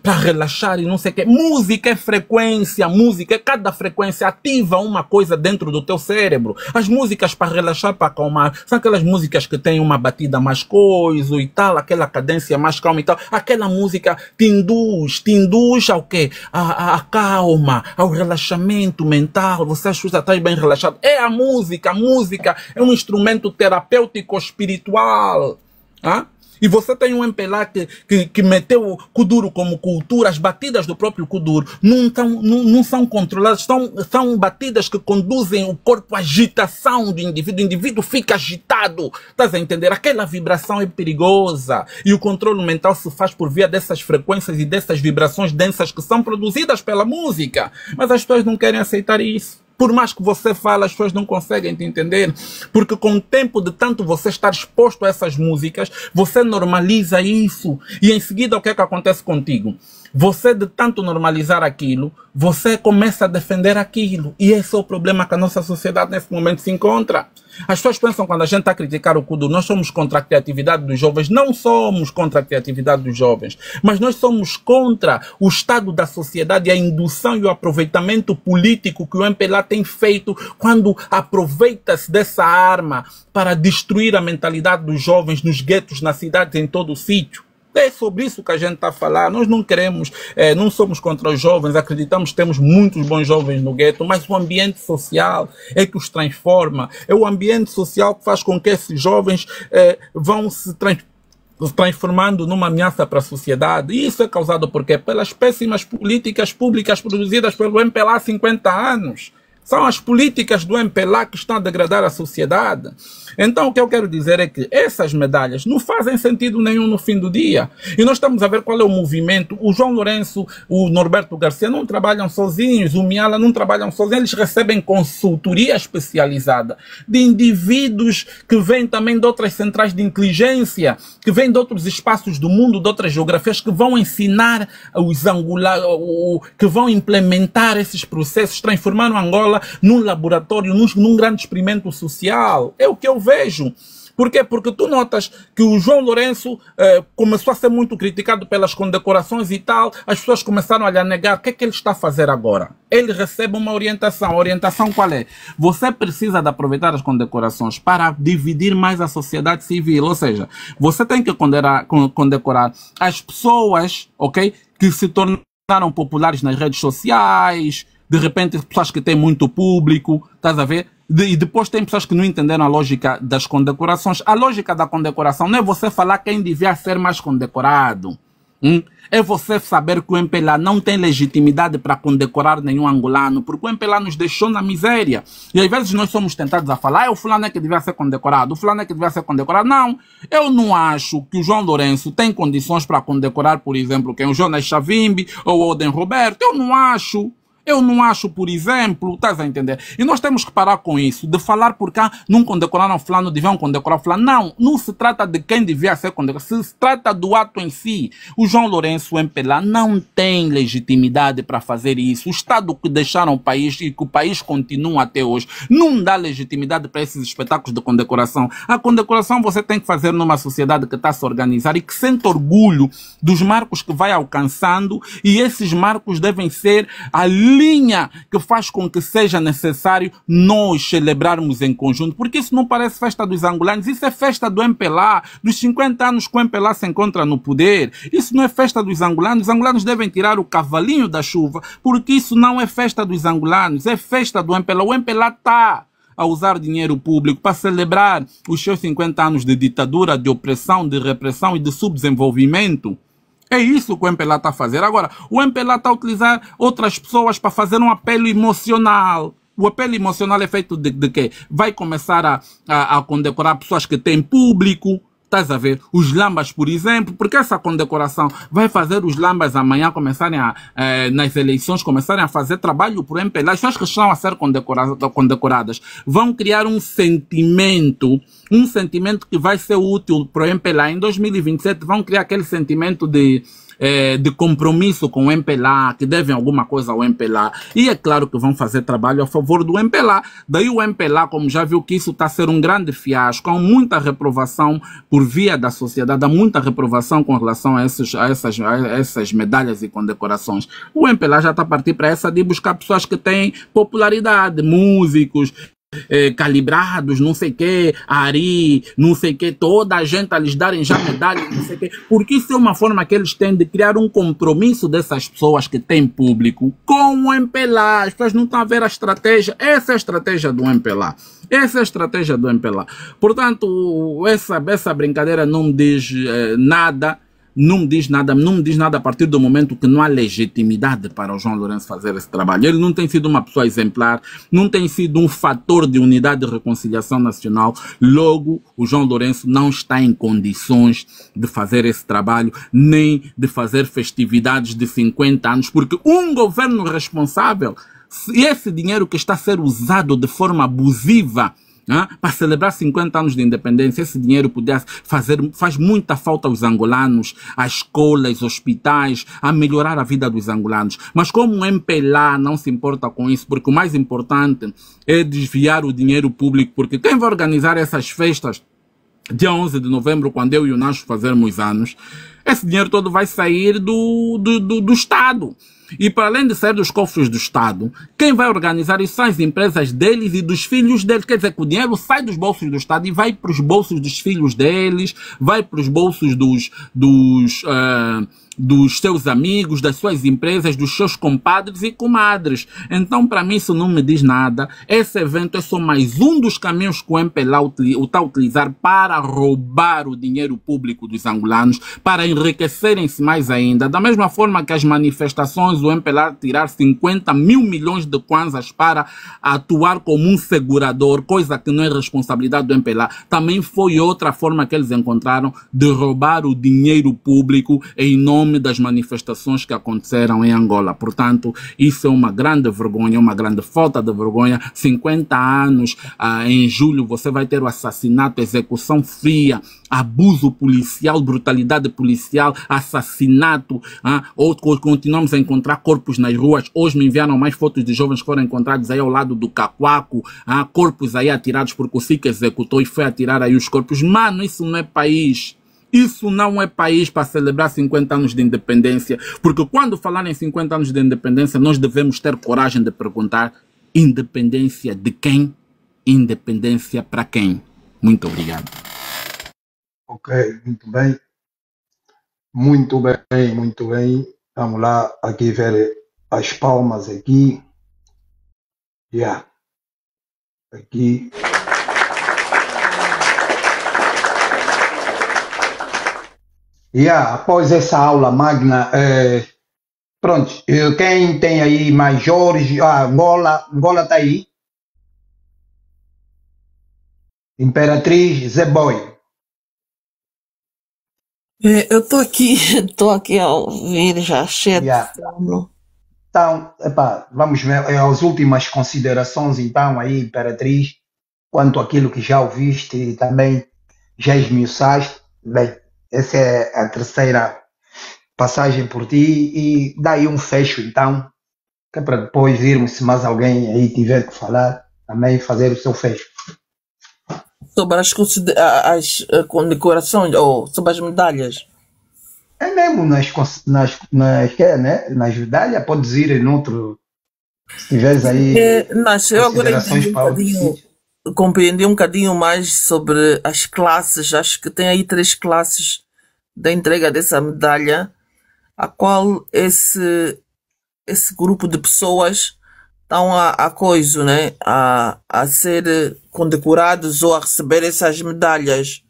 para relaxar e não sei o quê. Música é frequência, música, cada frequência ativa uma coisa dentro do teu cérebro. As músicas para relaxar, para acalmar, são aquelas músicas que têm uma batida mais coisa e tal, aquela cadência mais calma e tal. Aquela música te induz ao quê? A calma, ao relaxamento mental. Você acha que está bem relaxado. É a música é um instrumento terapêutico espiritual. Ah? E você tem um MPLA que meteu o Kuduro como cultura, as batidas do próprio Kuduro não são controladas, são batidas que conduzem o corpo à agitação do indivíduo. O indivíduo fica agitado, estás a entender? Aquela vibração é perigosa e o controle mental se faz por via dessas frequências e dessas vibrações densas que são produzidas pela música. Mas as pessoas não querem aceitar isso. Por mais que você fale, as pessoas não conseguem te entender. Porque com o tempo de tanto você estar exposto a essas músicas, você normaliza isso. E em seguida, o que é que acontece contigo? Você, de tanto normalizar aquilo, você começa a defender aquilo. E esse é o problema que a nossa sociedade nesse momento se encontra. As pessoas pensam, quando a gente está a criticar o Kuduro, nós somos contra a criatividade dos jovens. Não somos contra a criatividade dos jovens, mas nós somos contra o estado da sociedade e a indução e o aproveitamento político que o MPLA tem feito quando aproveita-se dessa arma para destruir a mentalidade dos jovens nos guetos, nas cidades, em todo o sítio. É sobre isso que a gente está a falar. Nós não queremos, não somos contra os jovens, acreditamos que temos muitos bons jovens no gueto, mas o ambiente social é que os transforma. É o ambiente social que faz com que esses jovens vão se transformando numa ameaça para a sociedade. E isso é causado por quê? Pelas péssimas políticas públicas produzidas pelo MPLA há 50 anos. São as políticas do MPLA que estão a degradar a sociedade. Então o que eu quero dizer é que essas medalhas não fazem sentido nenhum no fim do dia. E nós estamos a ver qual é o movimento. O João Lourenço, o Norberto Garcia não trabalham sozinhos, o Miala não trabalham sozinhos, eles recebem consultoria especializada de indivíduos que vêm também de outras centrais de inteligência, que vêm de outros espaços do mundo, de outras geografias, que vão ensinar os que vão implementar esses processos, transformando Angola num laboratório, num grande experimento social. É o que eu vejo. Por quê? Porque tu notas que o João Lourenço começou a ser muito criticado pelas condecorações e tal, as pessoas começaram a lhe negar. O que é que ele está a fazer agora? Ele recebe uma orientação. A orientação qual é? Você precisa de aproveitar as condecorações para dividir mais a sociedade civil. Ou seja, você tem que condecorar as pessoas, ok, que se tornaram populares nas redes sociais, de repente pessoas que têm muito público, estás a ver? E depois tem pessoas que não entenderam a lógica das condecorações. A lógica da condecoração não é você falar quem devia ser mais condecorado. É você saber que o MPLA não tem legitimidade para condecorar nenhum angolano, porque o MPLA nos deixou na miséria. E às vezes nós somos tentados a falar, o fulano é que devia ser condecorado, o fulano é que devia ser condecorado. Não, eu não acho que o João Lourenço tem condições para condecorar, por exemplo, quem? O Jonas Chavimbi ou o Oden Roberto. Eu não acho. Eu não acho, por exemplo, estás a entender? E nós temos que parar com isso, de falar por cá, não condecoraram fulano, deviam condecorar fulano. Não, não se trata de quem devia ser condecorado, se trata do ato em si. O João Lourenço, o MPLA, não tem legitimidade para fazer isso. O Estado que deixaram o país e que o país continua até hoje, não dá legitimidade para esses espetáculos de condecoração. A condecoração você tem que fazer numa sociedade que está a se organizar e que sente orgulho dos marcos que vai alcançando, e esses marcos devem ser a linha que faz com que seja necessário nós celebrarmos em conjunto, porque isso não parece festa dos angolanos, isso é festa do MPLA, dos 50 anos que o MPLA se encontra no poder. Isso não é festa dos angolanos. Os angolanos devem tirar o cavalinho da chuva, porque isso não é festa dos angolanos, é festa do MPLA. O MPLA está a usar dinheiro público para celebrar os seus 50 anos de ditadura, de opressão, de repressão e de subdesenvolvimento. É isso que o MPLA está a fazer. Agora, o MPLA está a utilizar outras pessoas para fazer um apelo emocional. O apelo emocional é feito de quê? Vai começar a condecorar pessoas que têm público, Estás a ver? Os lambas, por exemplo, porque essa condecoração vai fazer os lambas amanhã começarem nas eleições, começarem a fazer trabalho por MPLA. As pessoas que estão a ser condecoradas vão criar um sentimento que vai ser útil para o MPLA. Em 2027 vão criar aquele sentimento de compromisso com o MPLA, que devem alguma coisa ao MPLA. E é claro que vão fazer trabalho a favor do MPLA. Daí o MPLA, como já viu que isso está a ser um grande fiasco, com muita reprovação por via da sociedade, há muita reprovação com relação a essas medalhas e condecorações. O MPLA já está a partir para essa de buscar pessoas que têm popularidade, músicos, calibrados, não sei o que, Ari, não sei o que, toda a gente a lhes darem já medalhas, não sei o que, porque isso é uma forma que eles têm de criar um compromisso dessas pessoas que têm público com o MPLA. As pessoas não estão a ver a estratégia. Essa é a estratégia do MPLA. Essa é a estratégia do MPLA. Portanto, essa brincadeira não me diz nada. Não me diz nada a partir do momento que não há legitimidade para o João Lourenço fazer esse trabalho. Ele não tem sido uma pessoa exemplar, não tem sido um fator de unidade e reconciliação nacional. Logo, o João Lourenço não está em condições de fazer esse trabalho, nem de fazer festividades de 50 anos, porque um governo responsável, esse dinheiro que está a ser usado de forma abusiva para celebrar 50 anos de independência, esse dinheiro faz muita falta aos angolanos, às escolas, hospitais, a melhorar a vida dos angolanos. Mas como o MPLA não se importa com isso, porque o mais importante é desviar o dinheiro público, porque quem vai organizar essas festas dia 11 de novembro, quando eu e o Nacho fazermos anos, esse dinheiro todo vai sair do Estado. E para além de sair dos cofres do Estado, quem vai organizar isso são as empresas deles e dos filhos deles. Quer dizer que o dinheiro sai dos bolsos do Estado e vai para os bolsos dos filhos deles, vai para os bolsos dos seus amigos, das suas empresas, dos seus compadres e comadres. Então, para mim, isso não me diz nada. Esse evento é só mais um dos caminhos que o MPLA está a utilizar para roubar o dinheiro público dos angolanos, para enriquecerem-se mais ainda. Da mesma forma que as manifestações, o MPLA tirar 50 mil milhões de kwanzas para atuar como um segurador, coisa que não é responsabilidade do MPLA, também foi outra forma que eles encontraram de roubar o dinheiro público em nome das manifestações que aconteceram em Angola. Portanto, isso é uma grande vergonha, uma grande falta de vergonha. 50 anos, em julho, você vai ter o assassinato, execução fria, abuso policial, brutalidade policial, assassinato, ou continuamos a encontrar corpos nas ruas. Hoje me enviaram mais fotos de jovens que foram encontrados aí ao lado do Cacoaco, corpos aí atirados porque o SIC executou e foi atirar aí os corpos. Mano, isso não é país. Isso não é país para celebrar 50 anos de independência, porque quando falar em 50 anos de independência, nós devemos ter coragem de perguntar: independência de quem? Independência para quem? Muito obrigado. Ok, muito bem. Muito bem, muito bem. Vamos lá, aqui ver as palmas aqui. Yeah. Aqui. Após essa aula magna, pronto, quem tem aí mais Jorge, Angola está aí, Imperatriz, Zé Boy. Eu estou aqui a ouvir já cheio de sono. Então, vamos ver as últimas considerações então aí, Imperatriz, quanto àquilo que já ouviste e também já esmiuçaste. Bem, essa é a terceira passagem por ti e daí um fecho então, que é para depois irmos, se mais alguém aí tiver que falar, também fazer o seu fecho. Sobre as condecorações ou sobre as medalhas? É mesmo nas medalhas, podes ir em outro, se tiveres aí eu agora considerações compreendi um bocadinho mais sobre as classes. Acho que tem aí 3 classes da entrega dessa medalha, a qual esse grupo de pessoas estão a ser condecorados ou a receber essas medalhas.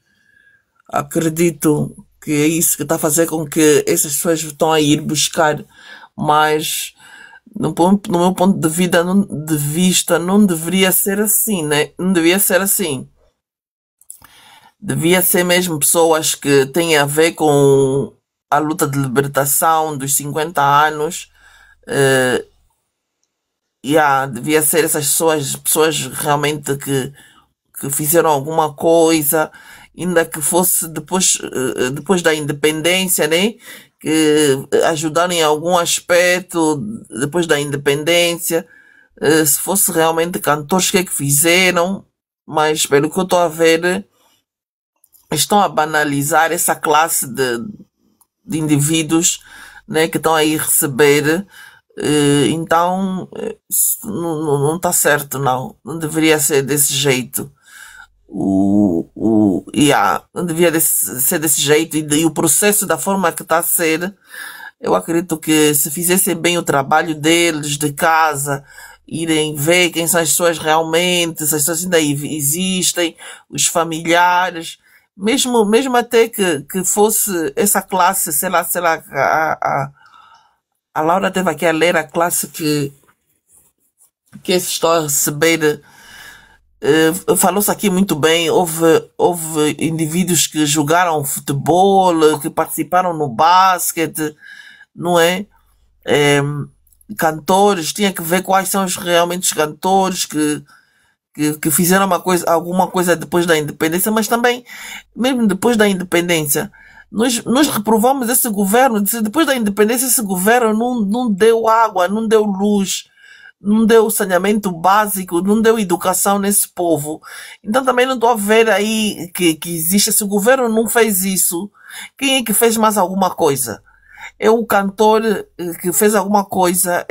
Acredito que é isso que está a fazer com que essas pessoas estão a ir buscar, mas no meu ponto de vista não deveria ser assim, né? Não devia ser assim. devia ser mesmo pessoas que têm a ver com a luta de libertação dos 50 anos. eh, devia ser essas pessoas realmente que fizeram alguma coisa, ainda que fosse depois da independência, né? Que ajudaram em algum aspecto depois da independência. Se fosse realmente cantores, o que é que fizeram? Mas pelo que eu estou a ver, estão a banalizar essa classe de indivíduos, né, que estão aí a receber. Então, isso não está certo, não. Não deveria ser desse jeito. Não deveria ser desse jeito. E o processo da forma que está a ser, eu acredito que se fizessem bem o trabalho deles, de casa, irem ver quem são as pessoas realmente, se as pessoas ainda existem, os familiares, mesmo até que fosse essa classe, sei lá, a Laura teve aqui a ler a classe que esses estão a receber. Falou-se aqui muito bem, houve indivíduos que jogaram futebol, que participaram no basquete, não é? Cantores, tinha que ver quais são realmente os cantores que fizeram alguma coisa depois da independência, mas também, mesmo depois da independência, nós reprovamos esse governo. Depois da independência, esse governo não deu água, não deu luz, não deu saneamento básico, não deu educação nesse povo. Então também não estou a ver aí que existe. Se o governo não fez isso, quem é que fez mais alguma coisa? É o cantor que fez alguma coisa?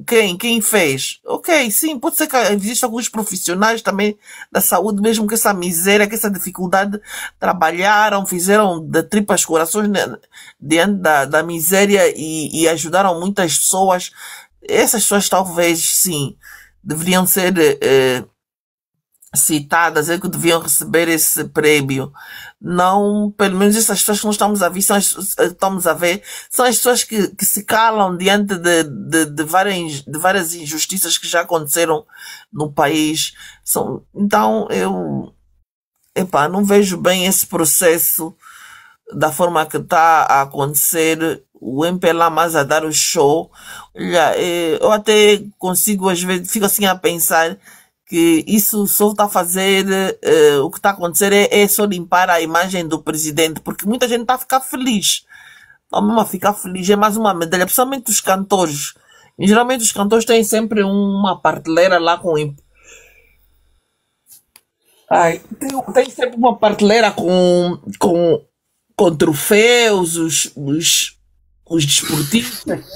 Quem fez? Ok, sim, pode ser que existam alguns profissionais também da saúde, mesmo que essa miséria, que essa dificuldade, trabalharam, fizeram de tripas corações, né, diante da miséria e ajudaram muitas pessoas. Essas pessoas talvez, sim, deveriam ser citadas, que deviam receber esse prêmio. Não, pelo menos essas pessoas que nós estamos a ver, são as pessoas que se calam diante de várias injustiças que já aconteceram no país. Então, não vejo bem esse processo da forma que está a acontecer. O MPLA mais a dar o show. Olha, eu até consigo, às vezes, fico assim a pensar que isso só está a fazer, o que está a acontecer é só limpar a imagem do presidente, porque muita gente está a ficar feliz. Está mesmo a ficar feliz, é mais uma medalha, principalmente os cantores. E, geralmente os cantores têm sempre uma prateleira lá tem sempre uma prateleira com troféus, os desportistas.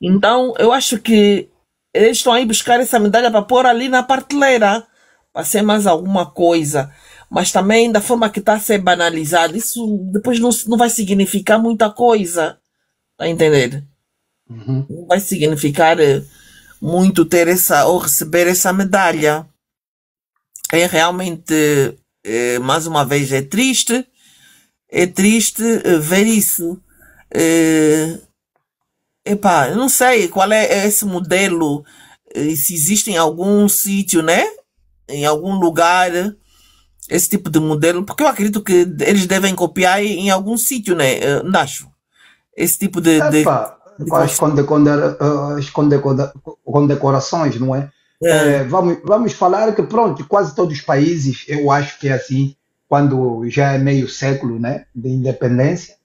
Então, eu acho que eles estão aí buscar essa medalha para pôr ali na prateleira, para ser mais alguma coisa. Mas também da forma que está a ser banalizado, isso depois não vai significar muita coisa. Tá a entender? Não vai significar muito ter ou receber essa medalha. É realmente, mais uma vez, é triste ver isso. Eu não sei qual é esse modelo, se existe em algum sítio, né? Em algum lugar, esse tipo de modelo, porque eu acredito que eles devem copiar em algum sítio, né? Nacho. Esse tipo de as condecorações, não é? Vamos falar que, pronto, quase todos os países, eu acho que é assim, quando já é meio século, né, de independência,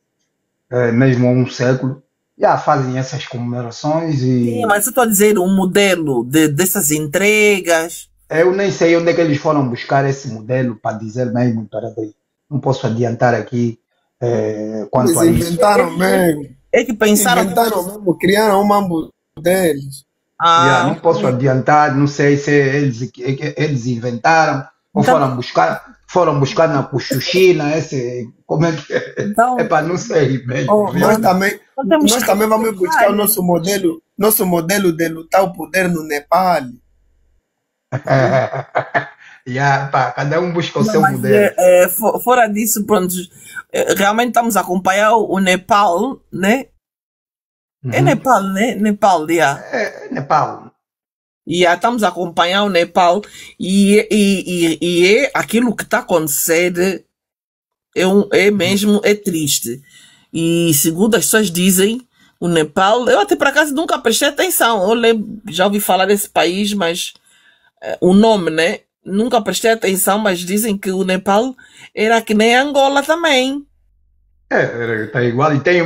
mesmo um século, já fazem essas comemorações e... Sim, mas eu estou a dizer um modelo dessas entregas. Eu nem sei onde é que eles foram buscar esse modelo para dizer mesmo, não posso adiantar aqui quanto a Eles isso. inventaram mesmo. É que pensaram... Inventaram mesmo, criaram um mambo deles. Não posso adiantar, não sei se eles inventaram ou foram buscar na Puxuxina, como é que é? Então, Não sei mesmo. Nós também vamos buscar o nosso modelo de lutar o poder no Nepal. Cada um busca o seu modelo. Fora disso, pronto, realmente estamos a acompanhar o Nepal, né? É Nepal, né? Nepal, É Nepal. Estamos a acompanhar o Nepal e é aquilo que está a acontecer é mesmo, é triste. E segundo as pessoas dizem, o Nepal, eu até por acaso nunca prestei atenção. Já ouvi falar desse país, mas o nome, né? Nunca prestei atenção, mas dizem que o Nepal era que nem Angola também. Está igual e tem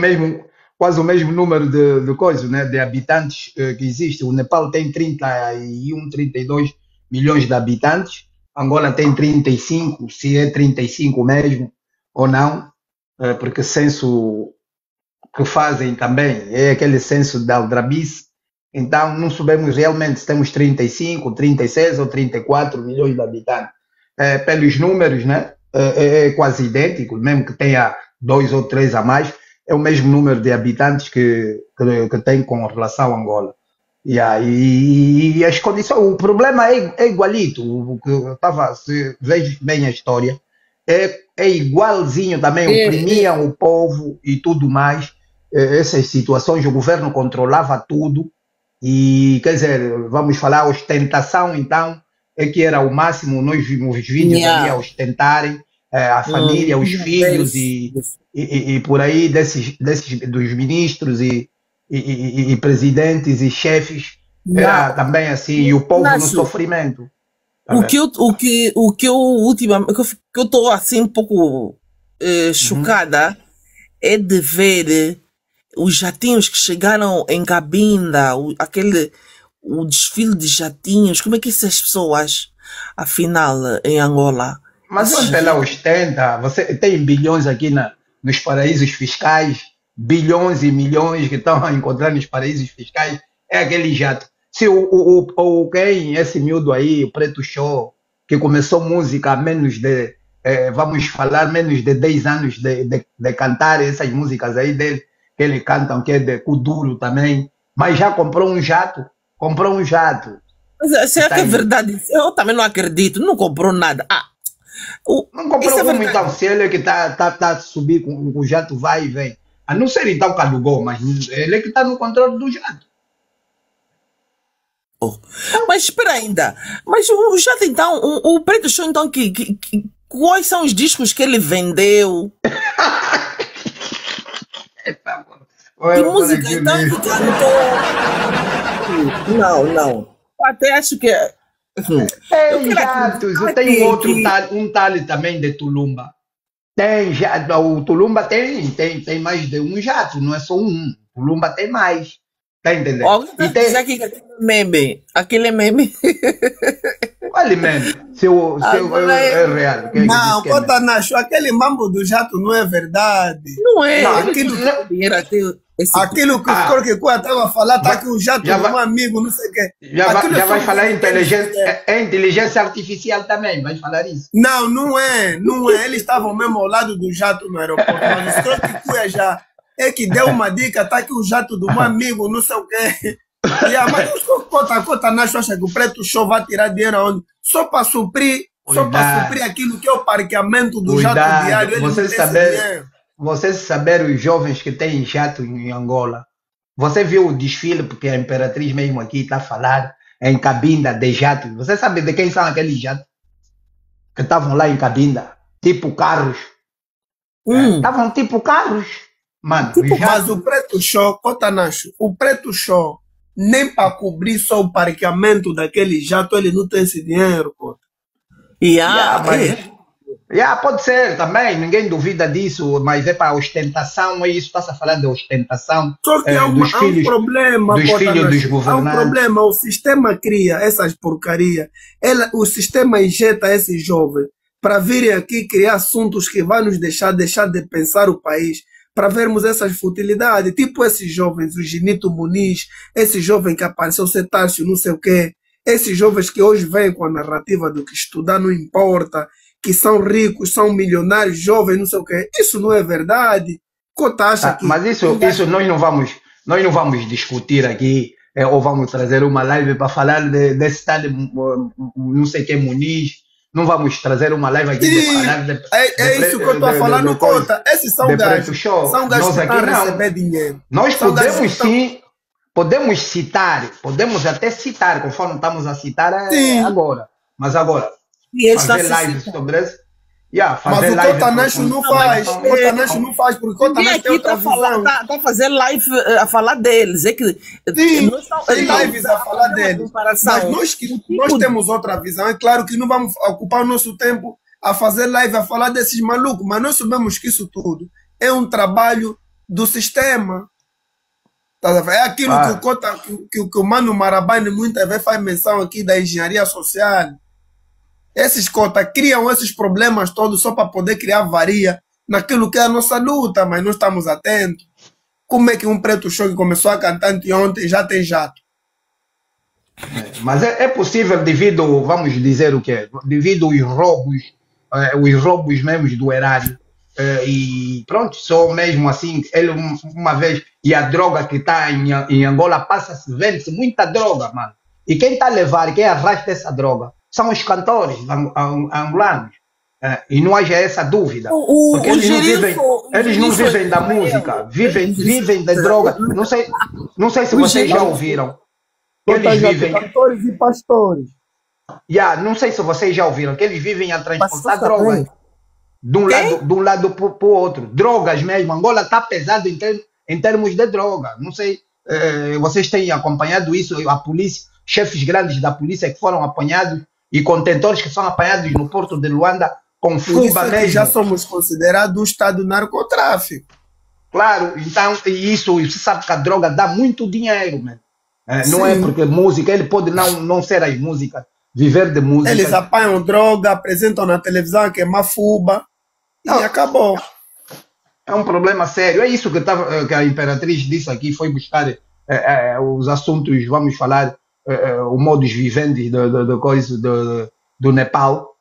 quase o mesmo número de coisas, né? De habitantes que existe. O Nepal tem 31, 32 milhões de habitantes. Angola tem 35, se é 35 mesmo ou não, porque censo que fazem também é aquele censo da Aldrabice. Então não sabemos realmente se temos 35, 36 ou 34 milhões de habitantes. Pelos números, né? É quase idêntico, mesmo que tenha 2 ou 3 a mais, é o mesmo número de habitantes que tem com relação a Angola. E as condições, o problema é igualito. O que eu estava, se vejo bem a história, é igualzinho também. Oprimiam o povo e tudo mais. Essas situações, o governo controlava tudo. E, quer dizer, vamos falar ostentação, então, é que era o máximo. Nós vimos os vídeos ali a ostentarem a família, os filhos e por aí dos ministros e presidentes e chefes, era também assim, e o povo no sofrimento. O que eu ultimamente, que eu estou assim um pouco chocada é de ver os jatinhos que chegaram em Cabinda, o desfile de jatinhos. Como é que essas pessoas, afinal, em Angola? Mas onde ela ostenta, você tem bilhões aqui nos paraísos fiscais, bilhões e milhões que estão a encontrar nos paraísos fiscais, é aquele jato. Se esse miúdo aí, o Preto Show, que começou música há menos de, vamos falar, menos de 10 anos de cantar essas músicas aí dele, que ele cantam, que é de Kuduro também, mas já comprou um jato. Mas será que é verdade? Eu também não acredito, não comprou nada. Não comprou como então, se ele é que está a subir com o jato, vai e vem. A não ser então que alugou, mas ele é que está no controle do jato. Mas espera ainda, mas o jato então, o Preto Show então, quais são os discos que ele vendeu? Que música então que cantou? Não. Até acho que tem jatos, tem um tal também de Tulumba. Tem jato, o Tulumba tem mais de um jato, não é só um. Tulumba tem mais. Tá entendendo? Aquele meme. Qual meme? Seu é real. Não, Cota Nacho, aquele mambo do jato não é verdade. Não é. Não, aquilo que o Corquicua estava a falar, tá que o jato de um amigo, não sei o quê. Já vai falar inteligência artificial também, vai falar isso. Não é. Eles estavam mesmo ao lado do jato no aeroporto, mas o Corquicua já é que deu uma dica, tá que o jato de um amigo, não sei o quê. Mas Cota Nacho acha que o Preto Show vai tirar dinheiro aonde? Só para suprir aquilo que é o parqueamento do jato diário. Você saber os jovens que têm jato em Angola. Você viu o desfile, porque a Imperatriz mesmo aqui está a falar em Cabinda de jato. Você sabe de quem são aqueles jatos que estavam lá em Cabinda? Tipo carros. Estavam tipo carros. Mano, mas o Preto Show, Cota Nacho, o Preto Show, nem para cobrir só o parqueamento daquele jato, ele não tem esse dinheiro, Cota. Pode ser também, ninguém duvida disso, mas é para ostentação, é isso, está-se a falar de ostentação. Só que há um problema, dos filhos dos governantes. Há um problema, o sistema cria essas porcarias, o sistema injeta esses jovens para virem aqui criar assuntos que vão nos deixar de pensar o país, para vermos essas futilidades, tipo esses jovens, o Ginito Muniz, esse jovem que apareceu, o Cetácio, não sei o quê, esses jovens que hoje vêm com a narrativa do que estudar não importa, que são ricos, são milionários, jovens, não sei o quê. Isso não é verdade. Cota acha que... Mas isso nós não vamos discutir aqui, ou vamos trazer uma live para falar desse tal, não sei quem, Muniz. Não vamos trazer uma live aqui para falar isso que eu estou falando, Cota. Esses são gajos. São gajos que estão a receber dinheiro. Nós podemos sim, podemos citar, podemos até citar, conforme estamos a citar agora. Mas agora, fazer lives sobre isso. Yeah, Mas fazer o live Cota Nacho não faz. O Cota Nacho não faz, porque o Cota Ninguém Nacho tem aqui outra está falar, visão. tá a fazer live a falar deles. É que Sim, nós estamos tem lives a falar uma deles. comparação. Mas nós Tipo, temos outra visão. É claro que não vamos ocupar o nosso tempo a fazer live, a falar desses malucos, mas nós sabemos que isso tudo é um trabalho do sistema. Tá a ver? É aquilo que o Cota, que o Mano Marabani muitas vezes faz menção aqui da engenharia social. Esses cotas criam esses problemas todos só para poder criar varia naquilo que é a nossa luta, mas não estamos atentos. Como é que um preto show que começou a cantar anteontem já tem jato? Mas é possível devido, vamos dizer o quê? Devido os roubos mesmo do erário. E pronto, só mesmo assim, ele uma vez, e a droga que está em Angola passa-se, vende-se muita droga, mano. E quem está a levar, quem arrasta essa droga, são os cantores angolanos. E não haja essa dúvida. Porque eles não vivem da música, vivem da droga. Não sei se vocês já ouviram. Eles vivem. Cantores e pastores. Não sei se vocês já ouviram que eles vivem a transportar drogas de um lado para o outro. Drogas mesmo. Angola está pesado em termos de droga. Não sei, vocês têm acompanhado isso, a polícia, chefes grandes da polícia que foram apanhados e contentores que são apanhados no porto de Luanda com fuba mesmo. Já somos considerados um estado narcotráfico. Claro, então isso, você sabe que a droga dá muito dinheiro, mano. Não é porque música, ele pode não ser as músicas, viver de música. Eles apanham droga, apresentam na televisão que é mafuba e acabou. É um problema sério. É isso que a Imperatriz disse aqui, foi buscar os assuntos, vamos falar, o modus vivendi do Nepal,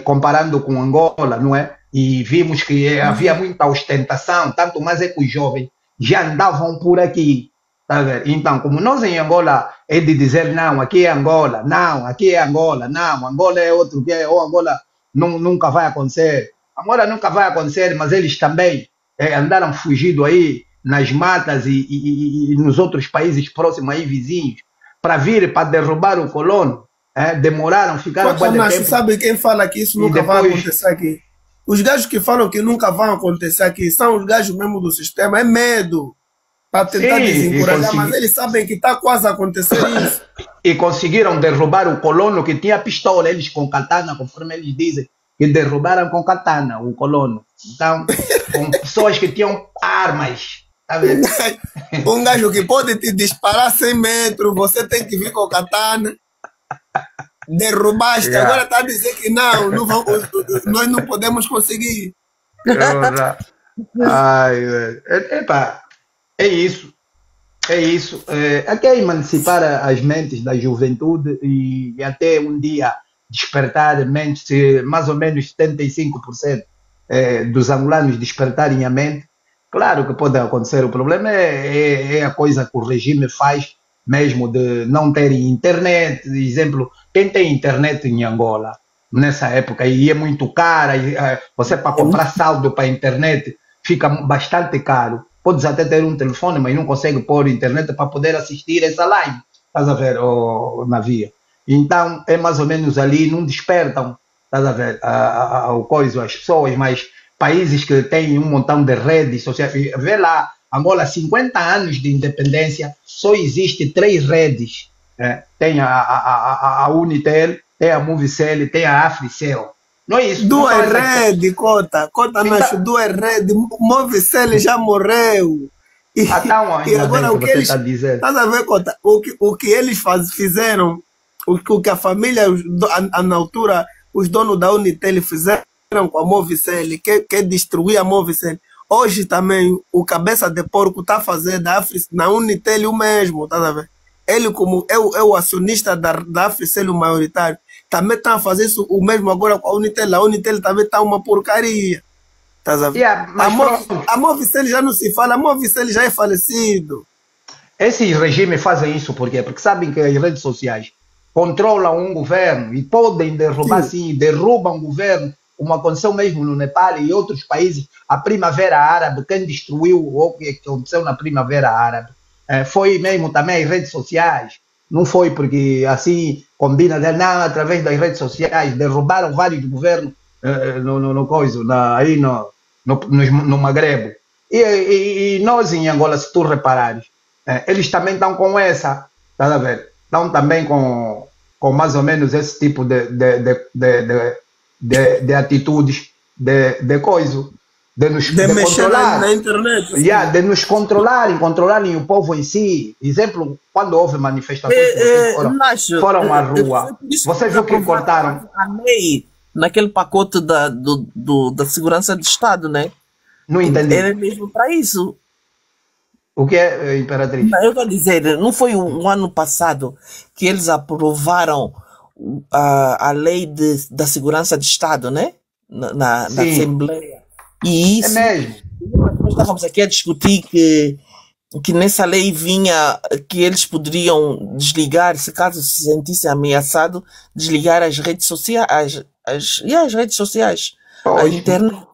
comparando com Angola, não é? E vimos que havia muita ostentação, tanto mais é que os jovens já andavam por aqui. Tá vendo? Então, como nós em Angola é de dizer não, aqui é Angola, não, aqui é Angola, não, Angola é outro que ou Angola nunca vai acontecer. Angola nunca vai acontecer, mas eles também andaram fugindo aí nas matas e nos outros países próximos aí, vizinhos, para vir para derrubar o colono. Demoraram, ficaram muito tempo. Sabe quem fala que isso nunca vai acontecer aqui? Os gajos que falam que nunca vão acontecer aqui são os gajos mesmo do sistema, é medo. Para tentar desencorajar, mas eles sabem que está quase a acontecer isso. E conseguiram derrubar o colono que tinha pistola, eles com katana, conforme eles dizem, que derrubaram com katana o colono. Então, com pessoas que tinham armas. Tá vendo? Um gajo que pode te disparar 100 metros, você tem que vir com katana. Derrubaste, agora está a dizer que não vamos, nós não podemos conseguir. Ai, epa. É isso. Aqui é emancipar as mentes da juventude e até um dia despertar mentes, mais ou menos 75% dos angolanos despertarem a mente. Claro que pode acontecer, o problema é a coisa que o regime faz mesmo de não ter internet. Exemplo, quem tem internet em Angola nessa época e é muito cara, você para comprar saldo para a internet fica bastante caro. Podes até ter um telefone, mas não consegue pôr internet para poder assistir essa live. Estás a ver, na via. Então, é mais ou menos ali, não despertam, estás a ver, as pessoas, mas países que têm um montão de redes sociais. Vê lá, Angola, 50 anos de independência, só existe 3 redes. Tem a Unitel, tem a Movicel, tem a Africell. Não é isso. 2 redes, Cota Nacho, 2 redes. Movicel já morreu. E agora o que eles estão dizendo? Estás a ver, Cota? O que eles fizeram, o que a família, na altura, os donos da Unitel fizeram com a Movicel, que destruir a Movicel. Hoje também o cabeça de porco está fazendo na Unitel o mesmo, estás a ver? Ele, como é o acionista da Africell, o maioritário, também está a fazer isso o mesmo agora com a Unitel. A Unitel também está uma porcaria. Estás a ver? A Movicel já não se fala, a Movicel já é falecido. Esses regimes fazem isso por quê? Porque sabem que as redes sociais controlam um governo e podem derrubar, sim, derrubam o governo, como aconteceu mesmo no Nepal e outros países. A Primavera Árabe, quem destruiu o que aconteceu na Primavera Árabe foi mesmo também as redes sociais. Não foi porque assim combina, não, através das redes sociais derrubaram vários governos no coisa, aí no Magrebo. E nós em Angola, se tu reparares, eles também estão com essa, tá a ver? Estão também com mais ou menos esse tipo de atitudes, de coisa, de nos De mexer controlar. na internet. Assim. De nos controlarem o povo em si. Exemplo, quando houve manifestações, Nacho, foram à rua, você viu que cortaram. a lei naquele pacote da segurança de Estado, né? Não entendi. Era mesmo para isso. O que é, Imperatriz? Não, eu vou dizer, não foi o ano passado que eles aprovaram a lei da segurança de Estado, né? Na Sim. Assembleia. E É isso, mesmo. nós estávamos aqui a discutir que nessa lei vinha que eles poderiam desligar, se caso se sentissem ameaçados, desligar as redes sociais, as redes sociais, a Pois. internet.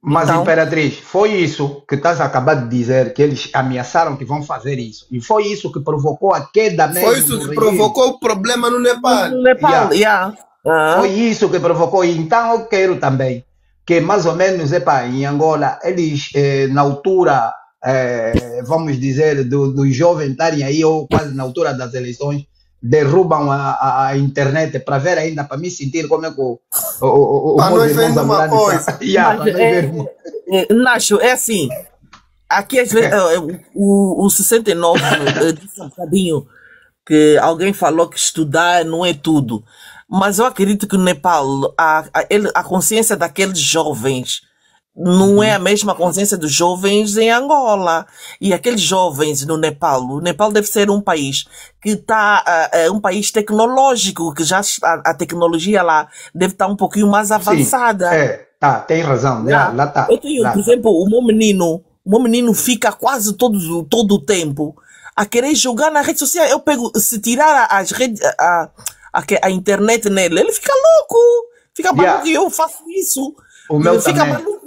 Mas, Então, Imperatriz, foi isso que estás a acabar de dizer, que eles ameaçaram que vão fazer isso. E foi isso que provocou a queda mesmo Foi isso do que regime. provocou o problema no Nepal. no Nepal, Yeah. yeah. Foi isso que provocou. Então eu quero também que mais ou menos, em Angola, eles na altura, vamos dizer, dos jovens estarem aí, ou quase na altura das eleições, derrubam a internet para ver ainda, para me sentir como é que o Para meus nós irmãos vendo uma angolanos coisa. Yeah, Mas, para nós vermos. Nacho, é assim, aqui às vezes o 69 disse um bocadinho que alguém falou que estudar não é tudo. Mas eu acredito que no Nepal a consciência daqueles jovens não é a mesma consciência dos jovens em Angola. E aqueles jovens no Nepal, o Nepal deve ser um país que está, um país tecnológico, que já a tecnologia lá deve estar um pouquinho mais avançada. Tá, tem razão. Yeah. Lá tá. Eu tenho, por exemplo, o meu menino fica quase todo o tempo a querer jogar na rede social. Eu pego, se tirar as redes, a internet nele, ele fica louco. Fica maluco e eu faço isso. O meu Ele fica também. maluco.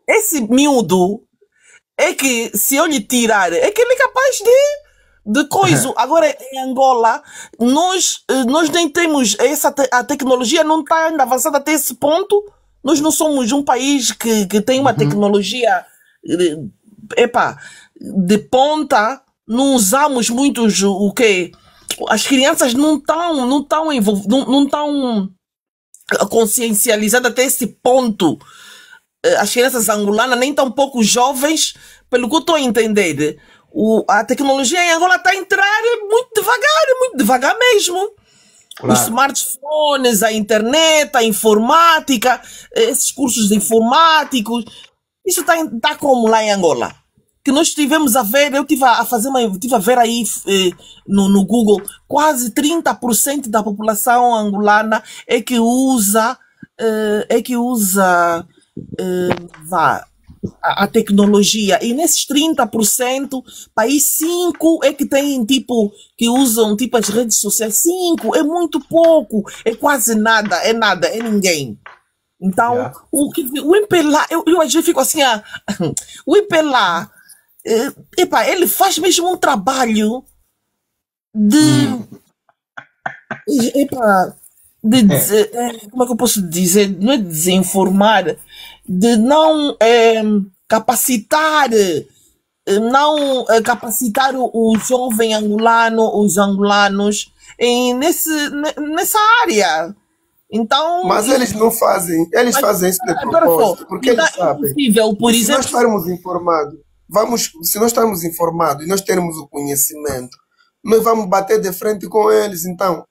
Esse miúdo é que, se eu lhe tirar, é que ele é capaz de coisa. Agora, em Angola, nós nem temos a tecnologia não está ainda avançada até esse ponto. Nós não somos um país que tem uma tecnologia de ponta. Não usamos muito o quê? As crianças não estão consciencializadas até esse ponto. As crianças angolanas nem tão pouco jovens, pelo que eu estou a entender, a tecnologia em Angola está a entrar muito devagar mesmo. Claro. Os smartphones, a internet, a informática, esses cursos de informáticos, isso está como lá em Angola. Que nós estivemos a ver, eu estive a ver aí no Google, quase 30% da população angolana é que usa a tecnologia. E nesses 30%, país 5 é que tem que usam as redes sociais. 5 é muito pouco, é quase nada, é ninguém. Então, o MPLA, eu às vezes fico assim, o MPLA, ele faz mesmo um trabalho como é que eu posso dizer? Não é desinformar, de não capacitar, o jovem angolano, os angolanos nessa área. Então, Mas eles não fazem, eles fazem isso de propósito, porque eles sabem. Impossível, por Se exemplo. nós estarmos informados, se nós estamos informados e nós termos o conhecimento, nós vamos bater de frente com eles. Então,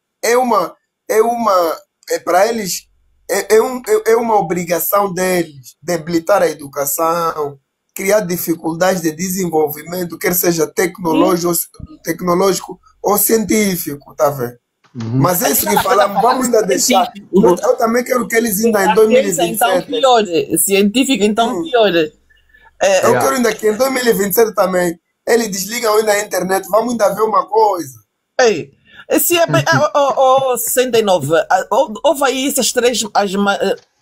para eles, é uma obrigação deles debilitar a educação, criar dificuldades de desenvolvimento, quer seja tecnológico ou científico, tá vendo? Mas é isso que falamos, vamos ainda deixar. Eu também quero que eles ainda em 2027. Então, pior. Científico, então, pior. Eu quero ainda que em 2027 também eles desligam ainda a internet. Vamos ainda ver uma coisa. Ei, esse 69, houve aí essas três,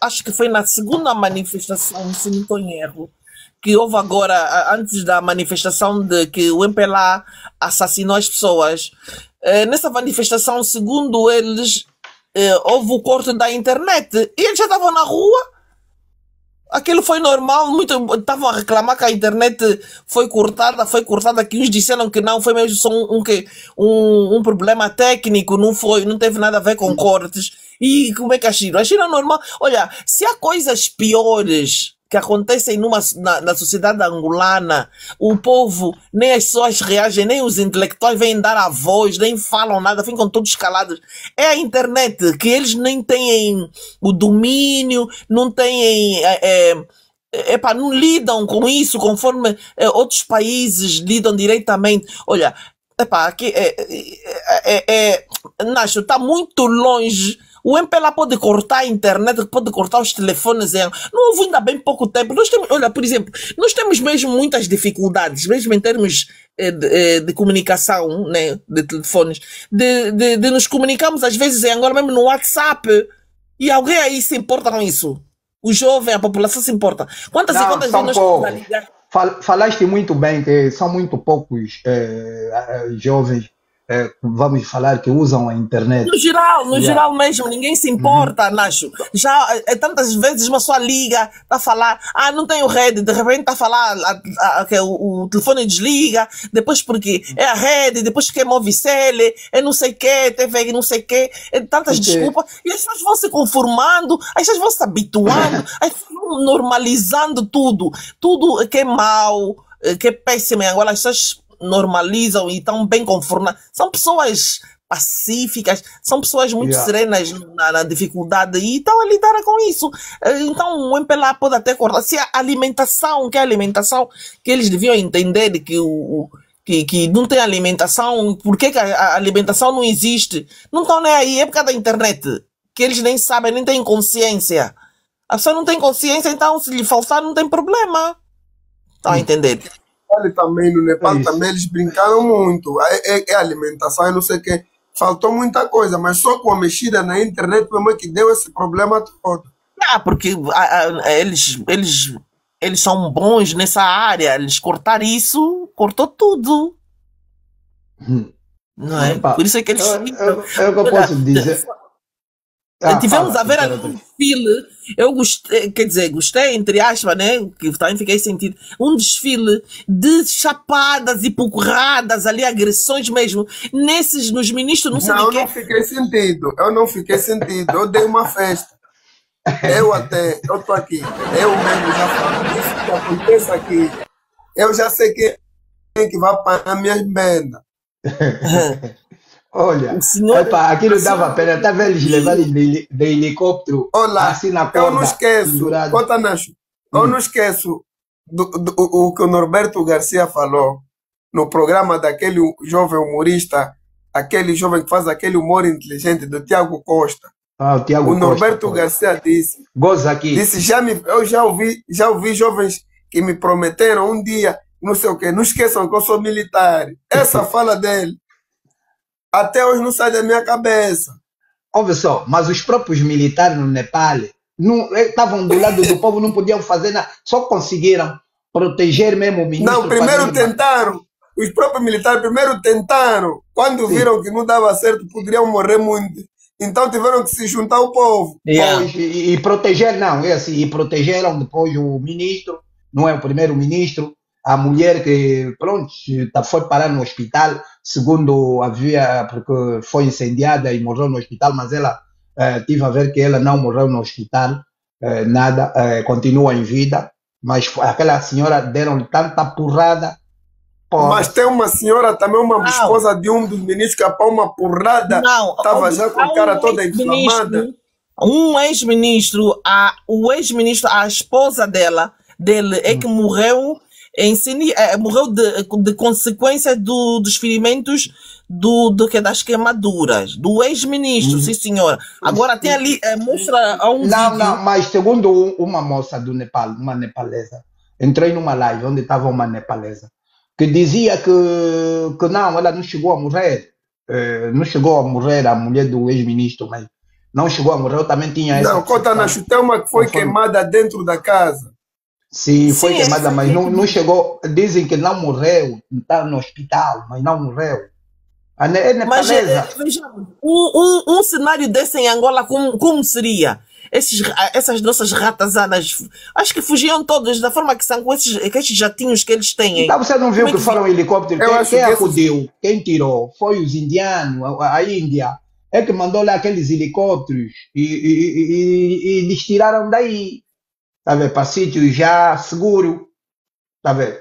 acho que foi na segunda manifestação, se não estou em erro, que houve agora, antes da manifestação de que o MPLA assassinou as pessoas. Nessa manifestação, segundo eles, houve o corte da internet. E eles já estavam na rua Aquilo foi normal, muito estavam a reclamar que a internet foi cortada, que uns disseram que não, foi mesmo só um problema técnico, não teve nada a ver com cortes. E como é que a China? A China é normal. Olha, se há coisas piores que acontecem na sociedade angolana, o povo, nem as pessoas reagem, nem os intelectuais vêm dar a voz, nem falam nada, ficam todos calados. É a internet, que eles nem têm o domínio, não têm, não lidam com isso conforme outros países lidam diretamente. Olha, aqui Nacho, está muito longe. O MPLA pode cortar a internet, pode cortar os telefones. Não houve ainda bem pouco tempo. Nós temos, olha, por exemplo, nós temos mesmo muitas dificuldades, mesmo em termos de comunicação, né, de telefones, de nos comunicarmos às vezes em Angola mesmo no WhatsApp. E alguém aí se importa com isso? O jovem, a população se importa. Quantas e quantas vezes nós estamos a ligar? Falaste muito bem que são muito poucos jovens, vamos falar, que usam a internet. No geral mesmo, ninguém se importa, Nacho. Já tantas vezes uma pessoa liga, está a falar, não tenho rede, de repente está a falar que o telefone desliga, depois porque é a rede, depois que é Movicele, é não sei o que, TV não sei o que, tantas desculpas, e as pessoas vão se conformando, as pessoas vão se habituando, as pessoas vão normalizando tudo que é mau, que é péssimo em Angola, as pessoas normalizam e estão bem conformadas. São pessoas pacíficas, são pessoas muito serenas na dificuldade e estão a lidar com isso. Então o MPLA pode até cortar. Se a alimentação, que é a alimentação, que eles deviam entender que não tem alimentação, porque que a alimentação não existe? Não estão nem aí, é por causa da internet, que eles nem sabem, nem têm consciência. A pessoa não tem consciência, então se lhe faltar não tem problema. Estão a entender? Ali também, no Nepal também eles brincaram muito. É alimentação, eu não sei o que. Faltou muita coisa, mas só com a mexida na internet mesmo é que deu esse problema todo. Porque eles são bons nessa área. Eles cortaram isso, cortou tudo. Não é? Por isso é que eles... É o que eu posso dizer. Tivemos a ver um desfile, eu gostei, quer dizer, gostei, entre aspas, né, que também fiquei sentido, um desfile de chapadas e porradas ali, agressões mesmo, nos ministros, não sei eu não fiquei sentido, eu dei uma festa, eu tô aqui, eu mesmo já falo, isso que acontece aqui, eu já sei quem que vai pagar minhas bendas. Olha, aquilo dava pena, estava eles levando de helicóptero, assim na corda. Eu não esqueço, eu não esqueço o que o Norberto Garcia falou no programa daquele jovem humorista, aquele jovem que faz aquele humor inteligente, do Tiago Costa. O Tiago Costa. Norberto Garcia disse, goza aqui. Disse, eu já ouvi jovens que me prometeram um dia, não sei o quê, não esqueçam que eu sou militar. Essa fala dele até hoje não sai da minha cabeça. Olha só, mas os próprios militares no Nepal estavam do lado do povo, não podiam fazer nada, só conseguiram proteger mesmo o ministro. Não, primeiro tentaram, os próprios militares primeiro tentaram, quando viram que não dava certo, poderiam morrer muito. Então tiveram que se juntar ao povo. E proteger, não, é assim, e protegeram depois o ministro, não é o primeiro-ministro, a mulher que, pronto, foi parar no hospital, segundo havia, porque foi incendiada e morreu no hospital, mas ela, tive a ver que ela não morreu no hospital, nada, continua em vida, mas aquela senhora deram tanta porrada. Mas tem uma senhora também, uma esposa de um dos ministros, que após uma porrada estava já com a cara toda inflamada. Um ex-ministro, a esposa dele é que morreu morreu de consequência dos ferimentos das queimaduras do ex-ministro, sim senhora. Agora tem ali, mostra vídeo. Não, mas segundo uma moça do Nepal, uma nepalesa, entrei numa live onde estava uma nepalesa, que dizia que não, ela não chegou a morrer, a mulher do ex-ministro, mas não chegou a morrer, eu também tinha essa... Não, conta na chutema que foi queimada dentro da casa. Sim, foi queimada, mas não chegou. Dizem que não morreu, está no hospital, mas não morreu. É nepalesa. Mas vejamos, um cenário desse em Angola, como seria? essas nossas ratazanas, acho que fugiam todas da forma que são com esses jatinhos que eles têm. Então você não viu Como é que foram helicópteros? Eu acho Quem que esses... acudiu? Quem tirou? Foi os indianos, a Índia. É que mandou lá aqueles helicópteros e eles tiraram daí, tá vendo? Para sítio já seguro, tá vendo?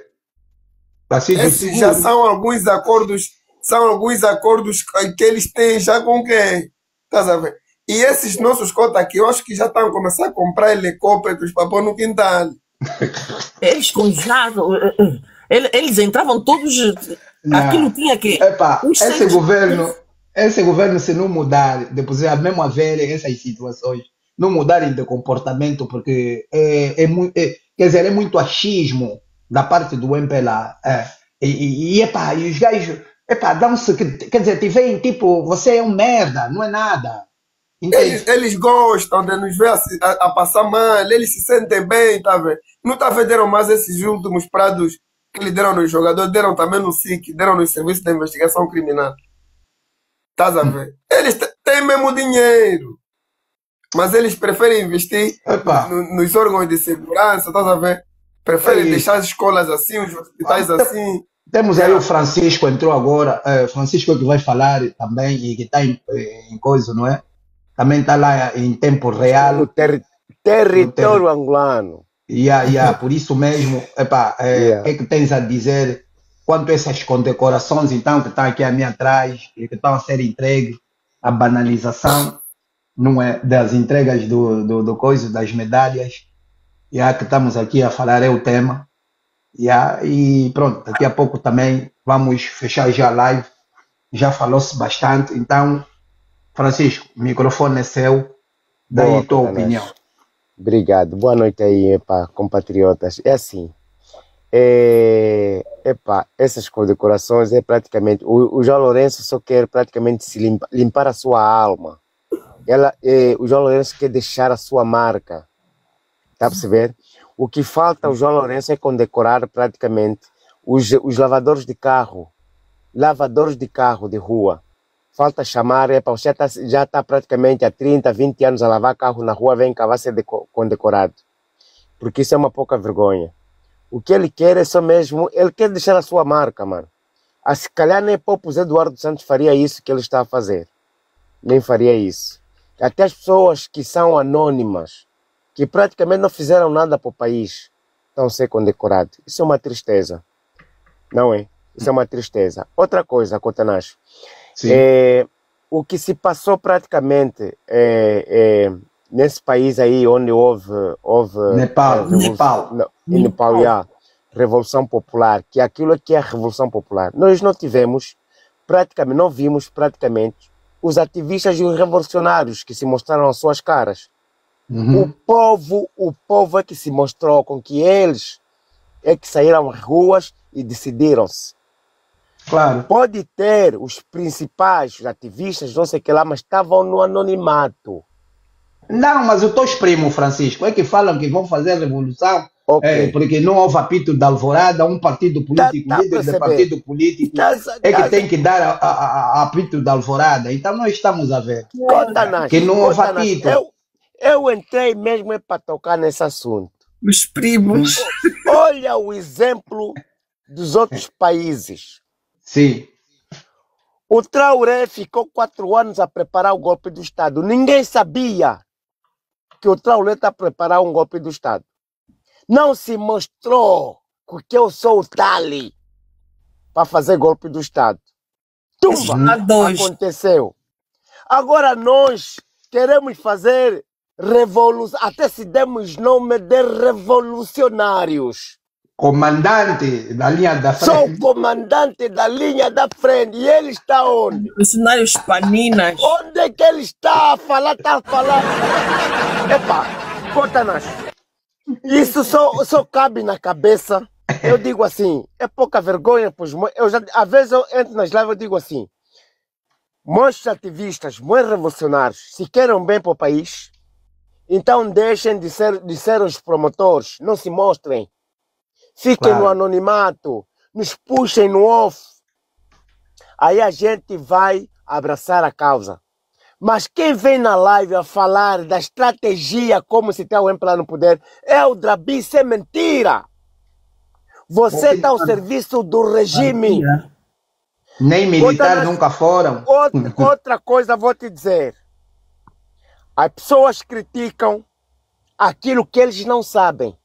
Para sítio Esses já seguro. são alguns acordos que eles têm já com quem? Estás a ver? E esses nossos cotas aqui, eu acho que já estão a começar a comprar helicópteros para pôr no quintal. Eles conjaram, eles entravam todos, aquilo Não. tinha que... Epa, Os esse governo, se não mudar, depois mesmo haver essas situações, não mudarem de comportamento, porque quer dizer, é muito achismo da parte do MPLA. Epa, e os gajos, epa, dão-se, quer dizer, te veem tipo, você é um merda, não é nada. Entende? Eles gostam de nos ver a passar mal, eles se sentem bem, tá vendo? Não tá vendo, deram mais esses últimos prados que lhe deram nos jogadores, deram também no SIC, deram nos serviços de investigação criminal. Estás a ver? Eles têm mesmo dinheiro, mas eles preferem investir Epa, nos órgãos de segurança, estás a ver? Preferem é deixar isso. as escolas assim, os hospitais assim. Temos aí o Francisco, entrou agora. Francisco é que vai falar também e que está em coisa, não é? Também está lá em tempo No real. No território angolano. por isso mesmo, epa, o Yeah. que é que tens a dizer quanto a essas condecorações, então, que estão aqui à minha atrás e que estão a ser entregues, a banalização, não é? Das entregas do coisa, das medalhas, que estamos aqui a falar, é o tema. E pronto, daqui a pouco também vamos fechar já a live. Já falou-se bastante, então, Francisco, o microfone é seu, daí Boa, a tua Cotanas. opinião. Obrigado. Boa noite aí, epá, compatriotas. É assim, epá, essas condecorações é praticamente... O João Lourenço só quer praticamente se limpar a sua alma. O João Lourenço quer deixar a sua marca. Está a perceber? O que falta ao João Lourenço é condecorar praticamente os lavadores de carro de rua. Falta chamar, você já está praticamente há 30, 20 anos a lavar carro na rua, vem cá, vai ser condecorado. Porque isso é uma pouca vergonha. O que ele quer é só mesmo, ele quer deixar a sua marca, mano. Se calhar nem pouco Zé Eduardo Santos faria isso que ele está a fazer. Nem faria isso. Até as pessoas que são anônimas, que praticamente não fizeram nada para o país, estão a ser condecorados. Isso é uma tristeza. Não é? Isso é uma tristeza. Outra coisa, Cotanas. Sim. O que se passou praticamente nesse país aí onde houve Nepal. em Nepal, Revolução Popular, que aquilo que é a Revolução Popular. Nós não vimos praticamente os ativistas e os revolucionários que se mostraram as suas caras. Uhum. O povo é que se mostrou com que eles é que saíram às ruas e decidiram-se. Claro. Pode ter os principais ativistas, não sei o que lá, mas estavam no anonimato. Não, mas os teus primos, Francisco, é que falam que vão fazer a revolução, Ok. porque não houve apito da alvorada, um partido político, Tá a líder de perceber. partido político, é que tem que dar apito da alvorada. Então nós estamos a ver Cotanas, que não houve Cotanas, apito. eu entrei mesmo para tocar nesse assunto. Os primos. Olha o exemplo dos outros países. Sim. O Traoré ficou 4 anos a preparar o golpe do Estado. Ninguém sabia que o Traoré está a preparar um golpe do Estado. Não se mostrou que eu sou o Tali para fazer golpe do Estado. Tumba! Aconteceu. Agora nós queremos fazer revolução, até se demos nome de revolucionários. Comandante da linha da Sou frente. o comandante da linha da frente. E ele está onde? Mercenários paninas. Onde é que ele está a falar? Está a falar. Epa, Cotanas. Isso só cabe na cabeça. Eu digo assim, é pouca vergonha. Pois às vezes eu entro nas lives e digo assim, muitos ativistas, muitos revolucionários, se querem bem para o país, então deixem de ser os promotores, não se mostrem. Fiquem no anonimato, nos puxem no off. Aí a gente vai abraçar a causa. Mas quem vem na live a falar da estratégia como se tem o MPLA no poder é o Drabi, isso é mentira. Você está ao serviço do regime. Nem militares nunca foram. Outra coisa vou te dizer. As pessoas criticam aquilo que eles não sabem.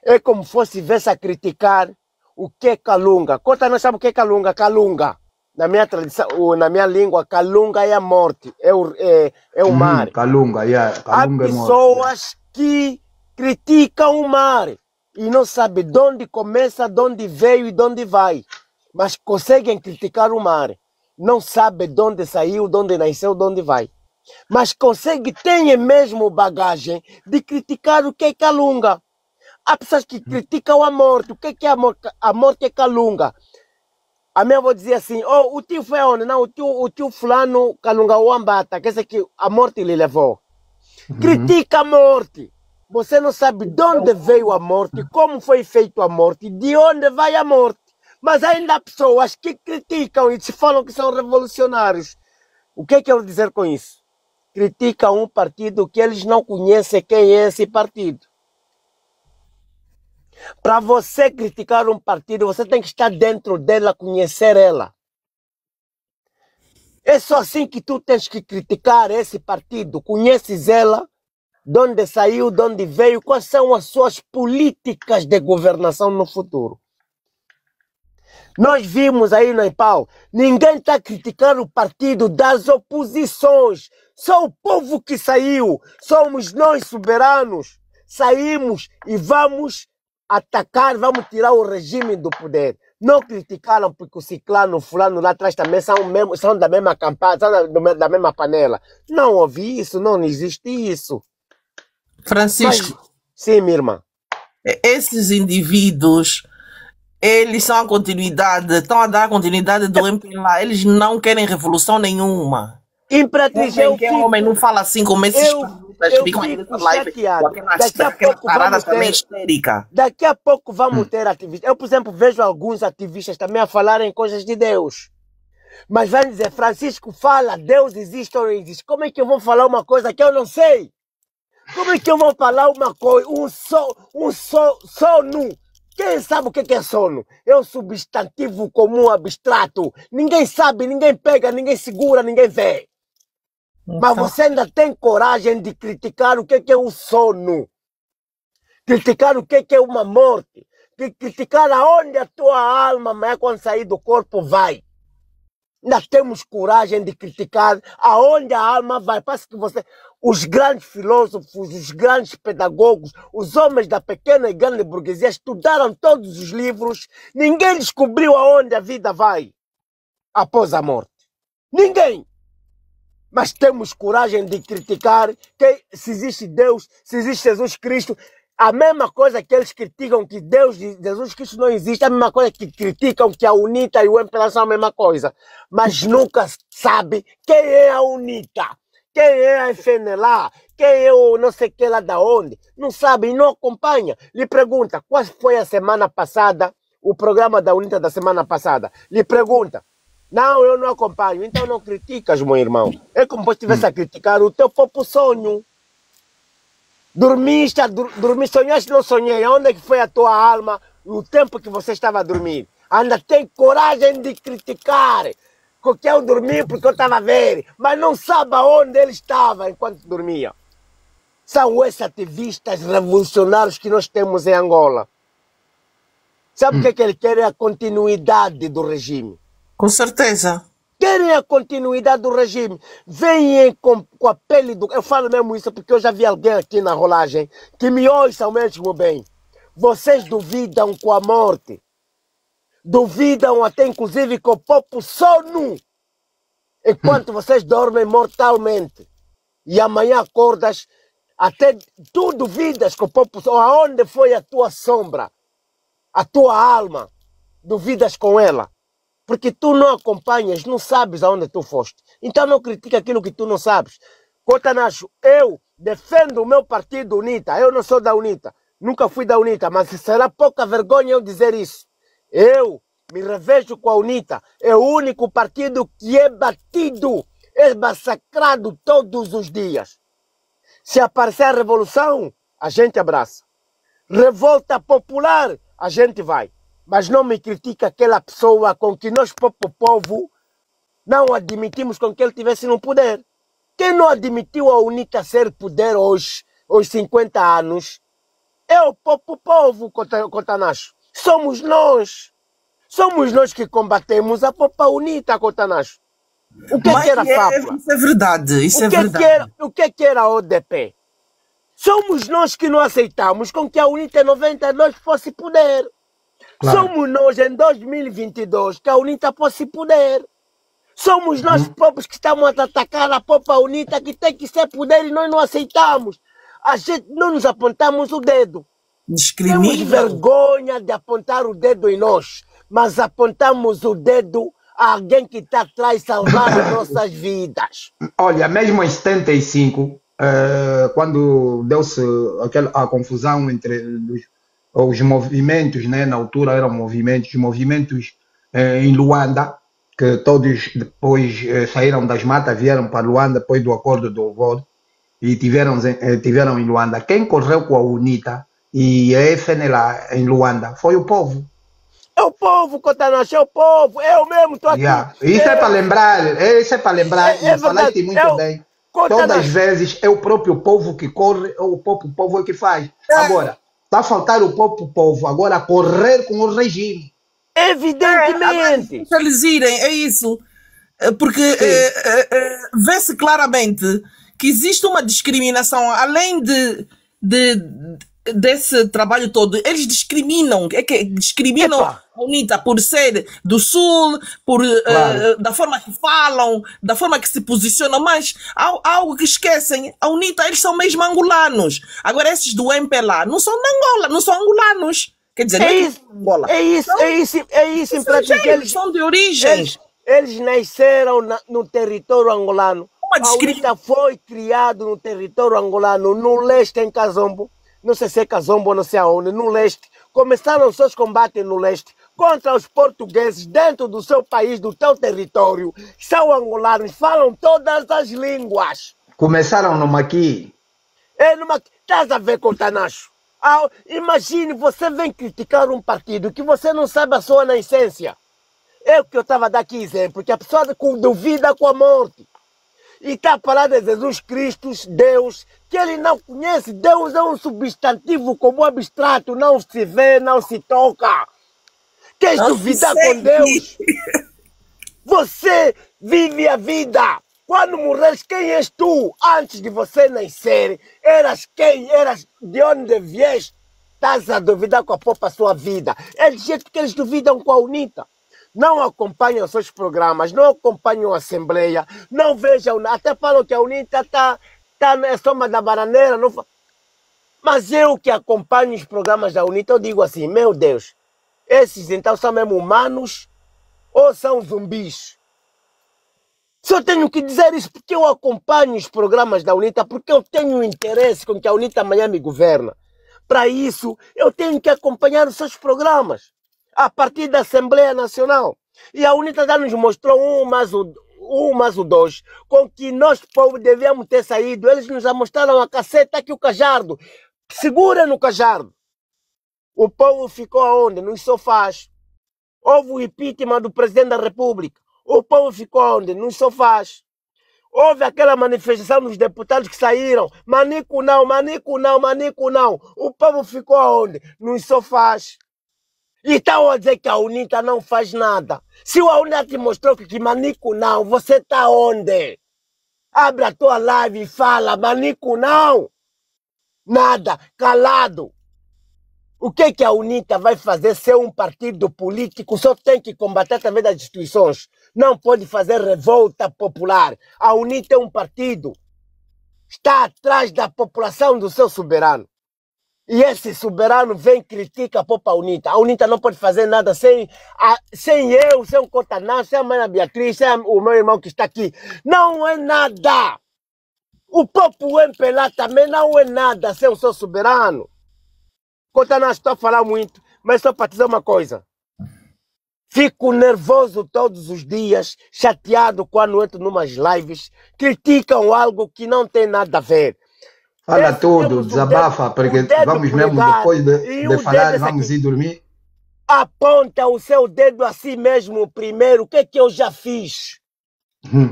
É como se fosse viesse a criticar o que é Kalunga. Conta, não sabe o que é Kalunga? Kalunga. Na minha tradição, na minha língua, Kalunga é a morte, é o mar. Kalunga, yeah. Kalunga Há pessoas que criticam o mar e não sabem de onde começa, de onde veio e de onde vai. Mas conseguem criticar o mar. Não sabem de onde saiu, de onde nasceu, de onde vai. Mas conseguem, têm mesmo bagagem de criticar o que é Kalunga. Há pessoas que criticam a morte. O que é a morte? A morte é Kalunga. A minha avó dizia assim, oh, o tio foi onde? Não, o tio fulano Kalunga Uambata, que esse aqui a morte lhe levou. Critica a morte. Você não sabe de onde veio a morte, como foi feita a morte, de onde vai a morte. Mas ainda há pessoas que criticam e se falam que são revolucionários. O que eu quero dizer com isso? Criticam um partido que eles não conhecem quem é esse partido. Para você criticar um partido, você tem que estar dentro dela, conhecer ela. É só assim que tu tens que criticar esse partido. Conheces ela, de onde saiu, de onde veio, quais são as suas políticas de governação no futuro. Nós vimos aí no Nepal, ninguém está a criticar o partido das oposições. Só o povo que saiu, somos nós soberanos. Saímos e vamos atacar, vamos tirar o regime do poder. Não criticaram porque o ciclano, o fulano lá atrás também são da mesma campanha, são da mesma panela. Não ouvi isso, não existe isso. Francisco, Mas, sim, minha irmã. esses indivíduos, eles são a continuidade, estão a dar a continuidade do MPLA. Eles não querem revolução nenhuma. Imperatriz, Que homem não fala assim como esses ficam aí nessa live com aquela parada também histérica. Daqui a pouco vamos ter ativistas. Eu, por exemplo, vejo alguns ativistas também a falarem coisas de Deus. Mas vai dizer, Francisco fala, Deus existe ou não existe. Como é que eu vou falar uma coisa que eu não sei? Como é que eu vou falar uma coisa, sono? Quem sabe o que é sono? É um substantivo comum abstrato. Ninguém sabe, ninguém pega, ninguém segura, ninguém vê. Mas você ainda tem coragem de criticar o que é o sono. Criticar o que é uma morte. Criticar aonde a tua alma, amanhã quando sair do corpo, vai. Ainda temos coragem de criticar aonde a alma vai. Parece que você... Os grandes filósofos, os grandes pedagogos, os homens da pequena e grande burguesia estudaram todos os livros. Ninguém descobriu aonde a vida vai após a morte. Ninguém. Mas temos coragem de criticar que se existe Deus, se existe Jesus Cristo. A mesma coisa que eles criticam que Deus, Jesus Cristo não existe, a mesma coisa que criticam que a UNITA e o MPLA são a mesma coisa. Mas nunca sabe quem é a UNITA, quem é a FNLA, quem é o não sei que lá da onde. Não sabe e não acompanha. Lhe pergunta, qual foi a semana passada, o programa da UNITA da semana passada? Lhe pergunta. Não, eu não acompanho. Então não criticas, meu irmão. É como se estivesse a criticar o teu próprio sonho. Dormiste, sonhaste, não sonhei. Onde é que foi a tua alma no tempo que você estava a dormir? Ainda tem coragem de criticar. Porque eu dormi porque eu estava a ver. Mas não sabe aonde ele estava enquanto dormia. São esses ativistas revolucionários que nós temos em Angola. Sabe o que ele quer? É a continuidade do regime. Com certeza. Querem a continuidade do regime. Vêm com a pele do... Eu falo mesmo isso porque eu já vi alguém aqui na rolagem que me ouçam mesmo bem. Vocês duvidam com a morte. Duvidam até inclusive com o próprio sono. Enquanto vocês dormem mortalmente. E amanhã acordas, até tu duvidas com o próprio sono. Aonde foi a tua sombra? A tua alma. Duvidas com ela. Porque tu não acompanhas, não sabes aonde tu foste. Então não critica aquilo que tu não sabes. Cotanacho, eu defendo o meu partido UNITA. Eu não sou da UNITA. Nunca fui da UNITA, mas será pouca vergonha eu dizer isso. Eu me revejo com a UNITA. É o único partido que é batido. é massacrado todos os dias. Se aparecer a revolução, a gente abraça. Revolta popular, a gente vai. Mas não me critica aquela pessoa com que nós, povo, não admitimos com que ele estivesse no poder. Quem não admitiu a UNITA ser poder hoje, aos 50 anos, é o povo, Cotanacho. Somos nós. Somos nós que combatemos a Popa UNITA, Cotanacho. O que, que era FAPLA? Isso é verdade, isso é verdade. O que era a ODP? Somos nós que não aceitamos com que a UNITA 92 fosse poder. Claro. Somos nós, em 2022, que a UNITA fosse poder. Somos nós próprios que estamos a atacar a Popa UNITA, que tem que ser poder e nós não aceitamos. A gente não nos apontamos o dedo. Temos Discriminam. vergonha de apontar o dedo em nós, mas apontamos o dedo a alguém que está atrás salvar as nossas vidas. Olha, mesmo em 75, quando deu-se a confusão entre os movimentos, né? Na altura eram movimentos, em Luanda, que todos depois saíram das matas, vieram para Luanda depois do acordo do Alvor e tiveram em Luanda. Quem correu com a UNITA e a FNLA em Luanda foi o povo. É o povo, Cotanacho, é o povo. Eu mesmo estou aqui. Yeah. Isso é para lembrar, e falaste muito bem. Todas as vezes é o próprio povo que corre, é o próprio povo que faz. Agora, está a faltar o próprio povo agora correr com o regime. Evidentemente. Para eles irem, é isso. Porque vê-se claramente que existe uma discriminação, além desse trabalho todo. Eles discriminam, discriminam Epa. a UNITA por ser do Sul, da forma que falam, da forma que se posicionam, mas há algo que esquecem. A UNITA, eles são mesmo angolanos. Agora, esses do MPLA não são de Angola, não são angolanos. Quer dizer, não é que são de Angola. É isso em prática. Eles são de origem. Eles nasceram no território angolano. Uma A UNITA foi criado no território angolano, no leste, em Kazombo. Não sei se é Kazombo ou não sei aonde, no leste. Começaram os seus combates no leste contra os portugueses dentro do seu país, do seu território. São angolanos, falam todas as línguas. Começaram no Maqui. Estás a ver, Cotanacho? Imagine, você vem criticar um partido que você não sabe a sua essência. É o que eu estava a dar aqui exemplo, que a pessoa duvida com a morte. E está a falar de Jesus Cristo, Deus, que ele não conhece. Deus é um substantivo como abstrato, não se vê, não se toca. Queres Não se duvidar segue. com Deus? Você vive a vida. Quando morres, quem és tu? Antes de você nascer, eras quem? Eras de onde vieste? Estás a duvidar com a própria sua vida. É do jeito que eles duvidam com a UNITA. Não acompanham os seus programas, não acompanham a Assembleia, não vejam, até falam que a UNITA está na soma da bananeira. Não Mas eu que acompanho os programas da UNITA, eu digo assim, meu Deus, esses então são mesmo humanos ou são zumbis? Só tenho que dizer isso porque eu acompanho os programas da UNITA, porque eu tenho interesse com que a UNITA amanhã me governa. Para isso, eu tenho que acompanhar os seus programas a partir da Assembleia Nacional. E a UNITA já nos mostrou um mais o dois, com que nós, povo, devíamos ter saído. Eles nos mostraram a caceta aqui, o cajardo. Segura no cajardo. O povo ficou aonde? Nos sofás. Houve o impeachment do presidente da República. O povo ficou aonde? Nos sofás. Houve aquela manifestação dos deputados que saíram. Manico não, manico não, manico não. O povo ficou aonde? Nos sofás. E estão a dizer que a UNITA não faz nada. Se a UNITA te mostrou que manico não, você está onde? Abre a tua live e fala, manico não. Nada, calado. O que a UNITA vai fazer se é um partido político? Só tem que combater através das instituições. Não pode fazer revolta popular. A UNITA é um partido. Está atrás da população do seu soberano. E esse soberano vem e critica a própria UNITA. A UNITA não pode fazer nada sem eu, sem o Cotaná, sem a Maria Beatriz, sem o meu irmão que está aqui. Não é nada. O próprio MPLA também não é nada sem o seu soberano. Cotaná, estou a falar muito, mas só para dizer uma coisa. Fico nervoso todos os dias, chateado quando entro numas lives, criticam algo que não tem nada a ver. Fala Esse tudo, temos desabafa, porque dedo vamos mesmo polegar depois e de o falar, dedo vamos aqui. ir dormir. Aponta o seu dedo a si mesmo primeiro. O que é que eu já fiz?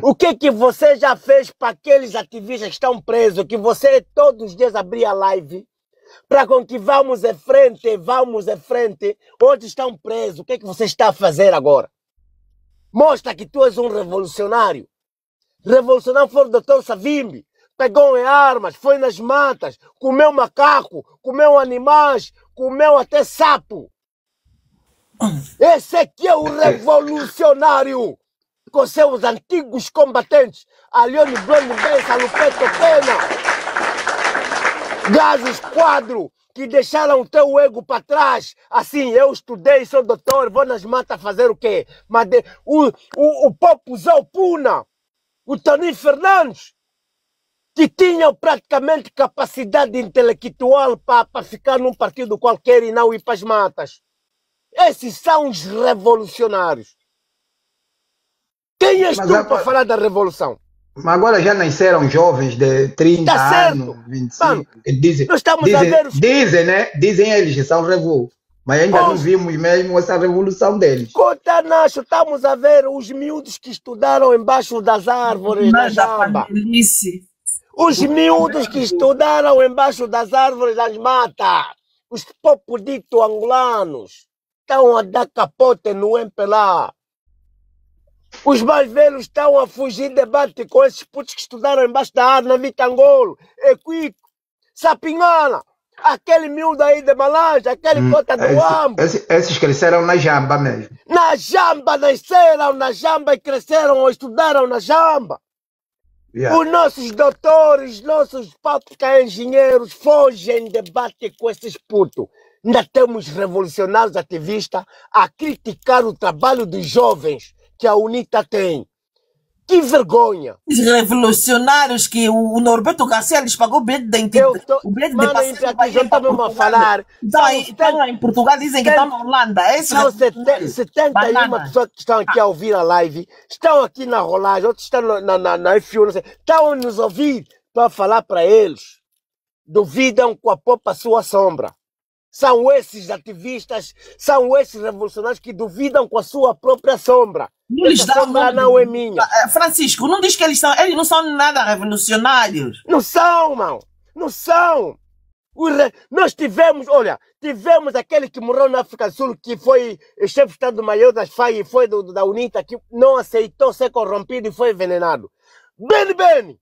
O que é que você já fez para aqueles ativistas que estão presos, que você todos os dias abria live, para com que vamos em frente, outros estão presos. O que é que você está a fazer agora? Mostra que tu és um revolucionário. Revolucionário foi o Dr. Savimbi. Pegou em armas, foi nas matas, comeu macaco, comeu animais, comeu até sapo. Esse aqui é o revolucionário, com seus antigos combatentes, Alione Blonde Bença, Lupeto Pena, Gases Quadro, que deixaram o teu ego para trás. Assim, eu estudei, sou doutor, vou nas matas fazer o quê? Mas o Popo Zé Puna, o Tony Fernandes, que tinham praticamente capacidade intelectual para ficar num partido qualquer e não ir para as matas. Esses são os revolucionários. Quem és Mas tu para agora, falar da revolução? mas agora já nasceram jovens de 30 Está certo. anos, Mano, 25, que dizem, nós estamos a ver os... dizem, né? Dizem eles que são revolucionários. Mas ainda não Pois, vimos mesmo essa revolução deles. Cotanacho, estamos a ver os miúdos que estudaram embaixo das árvores da Mas da jamba. panelice. Os miúdos que estudaram embaixo das árvores das matas. Os popudito angolanos. Estão a dar capote no MPLA. Os mais velhos estão a fugir de debate com esses putos que estudaram embaixo da árvore, na Vitangolo, Equico, Sapinhana, aquele miúdo aí de Malange, aquele cota do Ambo. Esses cresceram na jamba mesmo. Na jamba, nasceram na jamba e cresceram ou estudaram na jamba. Yeah. Os nossos doutores, nossos papos engenheiros fogem de debate com esses putos. Ainda temos revolucionários ativistas a criticar o trabalho dos jovens que a UNITA tem. Que vergonha! Os revolucionários que o Norberto Garcia lhes pagou o bilhete o bilhete de Mano, passeio Imperatriz, para eu ir para estou mesmo a Portugal. falar. Estão lá em Portugal, dizem que estão na Holanda. Esses São revolucionários. 71 Banana. pessoas que estão aqui a ouvir a live, estão aqui na rolagem, outros estão na F1, não sei, estão a nos ouvir para falar para eles. Duvidam com a popa sua sombra. São esses ativistas, são esses revolucionários que duvidam com a sua própria sombra. Não lhes Essa dá o sombra nome não é minha. Francisco, não diz que eles não são nada revolucionários. Não são, mano. Não são. Nós tivemos, olha, tivemos aquele que morreu na África do Sul, que foi chefe de Estado-Maior das FAI e foi da UNITA, que não aceitou ser corrompido e foi envenenado. Beni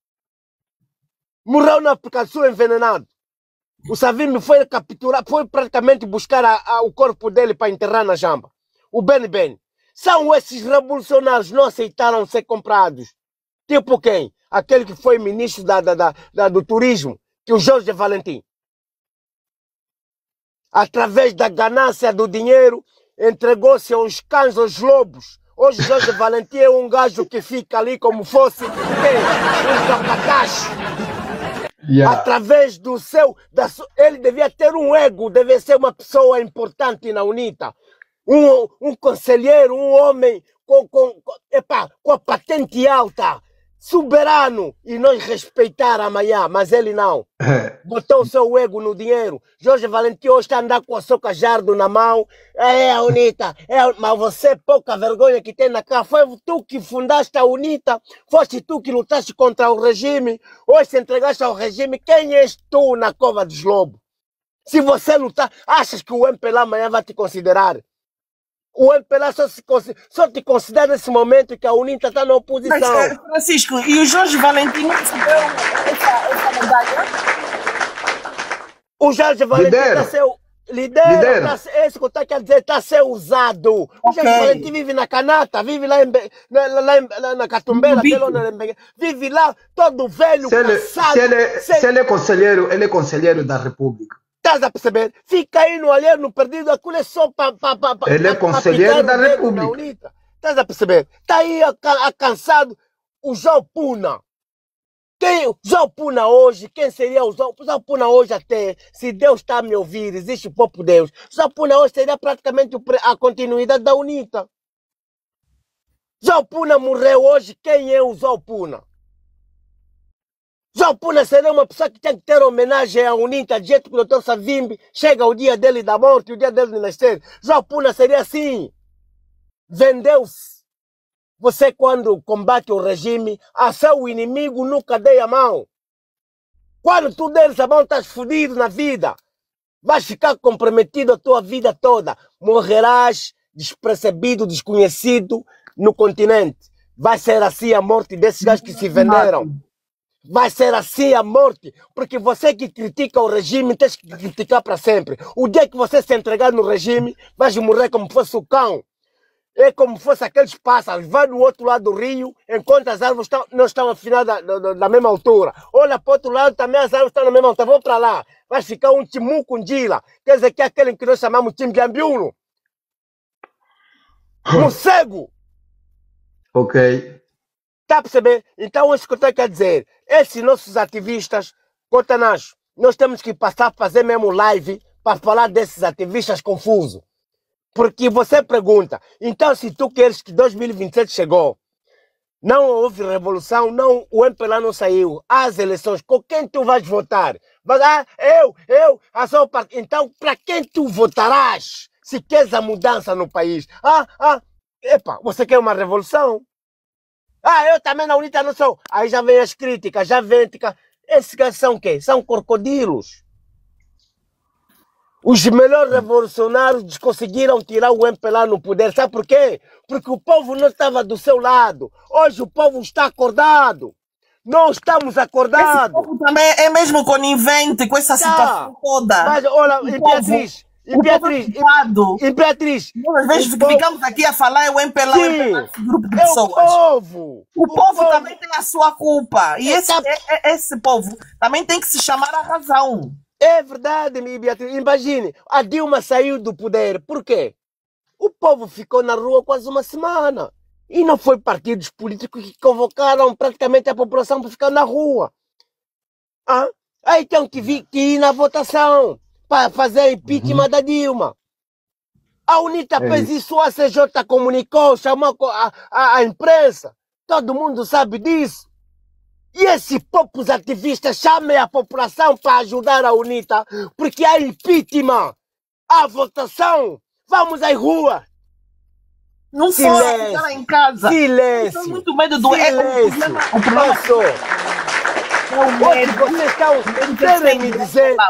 morreu na África do Sul envenenado. O Savimbi foi capturar, foi praticamente buscar o corpo dele para enterrar na jamba. O Beni. São esses revolucionários que não aceitaram ser comprados. Tipo quem? Aquele que foi ministro do turismo, que o Jorge Valentim. Através da ganância do dinheiro, entregou-se aos cães, aos lobos. Hoje Jorge Valentim é um gajo que fica ali como fosse um capataz. Yeah. Através do ele devia ter um ego, devia ser uma pessoa importante na UNITA. Um conselheiro, um homem com a patente alta, soberano, e nós respeitar amanhã, mas ele não. Botou o seu ego no dinheiro. Jorge Valentim hoje está a andar com a soca jardo na mão. É a UNITA. Mas você, pouca vergonha que tem na cara. Foi tu que fundaste a UNITA. Foste tu que lutaste contra o regime. Hoje se entregaste ao regime. Quem és tu na cova dos lobos? Se você lutar, achas que o MPLA amanhã vai te considerar? O MPLA só te considera nesse momento que a UNITA está na oposição. Mas, Francisco, e o Jorge Valentim não recebeu essa medalha? O Jorge Valentim está a ser... Lidera. Esse que eu estou a dizer está a ser usado. O Jorge Valentim vive na Canata, vive lá na Catumbeira, vive lá todo velho, cansado. Se ele é conselheiro da República. Estás a perceber? Fica aí no alheiro, perdido, aquilo é só para... Ele é conselheiro da República. Estás a perceber? Está aí cansado o João Puna. O João Puna hoje, quem seria o João Puna hoje até, se Deus está a me ouvir, existe o próprio Deus, João Puna hoje seria praticamente a continuidade da UNITA. João Puna morreu hoje, quem é o João Puna? João Puna seria uma pessoa que tem que ter homenagem à UNITA, do jeito que o Dr. Savimbi chega o dia dele da morte, o dia dele de nascer. João Puna seria assim. Vendeu-se. Você, quando combate o regime, a seu inimigo nunca dê a mão. Quando tu deres a mão, estás fodido na vida. Vais ficar comprometido a tua vida toda. Morrerás despercebido, desconhecido no continente. Vai ser assim a morte desses gajos que se venderam. Vai ser assim a morte. Porque você que critica o regime, tens que criticar para sempre. O dia que você se entregar no regime, vais morrer como fosse o cão. É como fosse aqueles pássaros. Vai no outro lado do rio, enquanto as árvores não estão afinadas da mesma altura. Olha para o outro lado, também as árvores estão na mesma altura. Vou para lá. Vai ficar um timucundila. Quer dizer que é aquele que nós chamamos de timbiambiuno. Morcego. Ok. Está a perceber? Então, isso que eu tenho a dizer. Esses nossos ativistas, Cotanás, nós temos que passar a fazer mesmo live para falar desses ativistas confusos. Porque você pergunta, então se tu queres que 2027 chegou, não houve revolução, não, o MPLA não saiu, as eleições, com quem tu vais votar? Então, para quem tu votarás se queres a mudança no país? Você quer uma revolução? Eu também na UNITA não sou. Aí já vem as críticas, Esses caras são o quê? São crocodilos. Os melhores revolucionários conseguiram tirar o MPLA no poder. Sabe por quê? Porque o povo não estava do seu lado. Hoje o povo está acordado. Não estamos acordados. Esse povo também é mesmo conivente com essa situação toda. Mas olha, Beatriz, às vezes ficamos aqui a falar, o MPLA, esse grupo de pessoas. O povo também tem a sua culpa. E esse povo também tem que se chamar a razão. É verdade, minha Beatriz. Imagine, a Dilma saiu do poder. Por quê? O povo ficou na rua quase uma semana. E não foi partidos políticos que convocaram praticamente a população para ficar na rua. Aí tem que ir na votação para fazer impeachment da Dilma. A UNITA fez isso, a CJ comunicou, chamou a imprensa. Todo mundo sabe disso. E esses poucos ativistas chamem a população para ajudar a UNITA, porque há impeachment, há votação, vamos às ruas. Não fora, ficar em casa. Silêncio. Estou muito medo do silêncio. O problema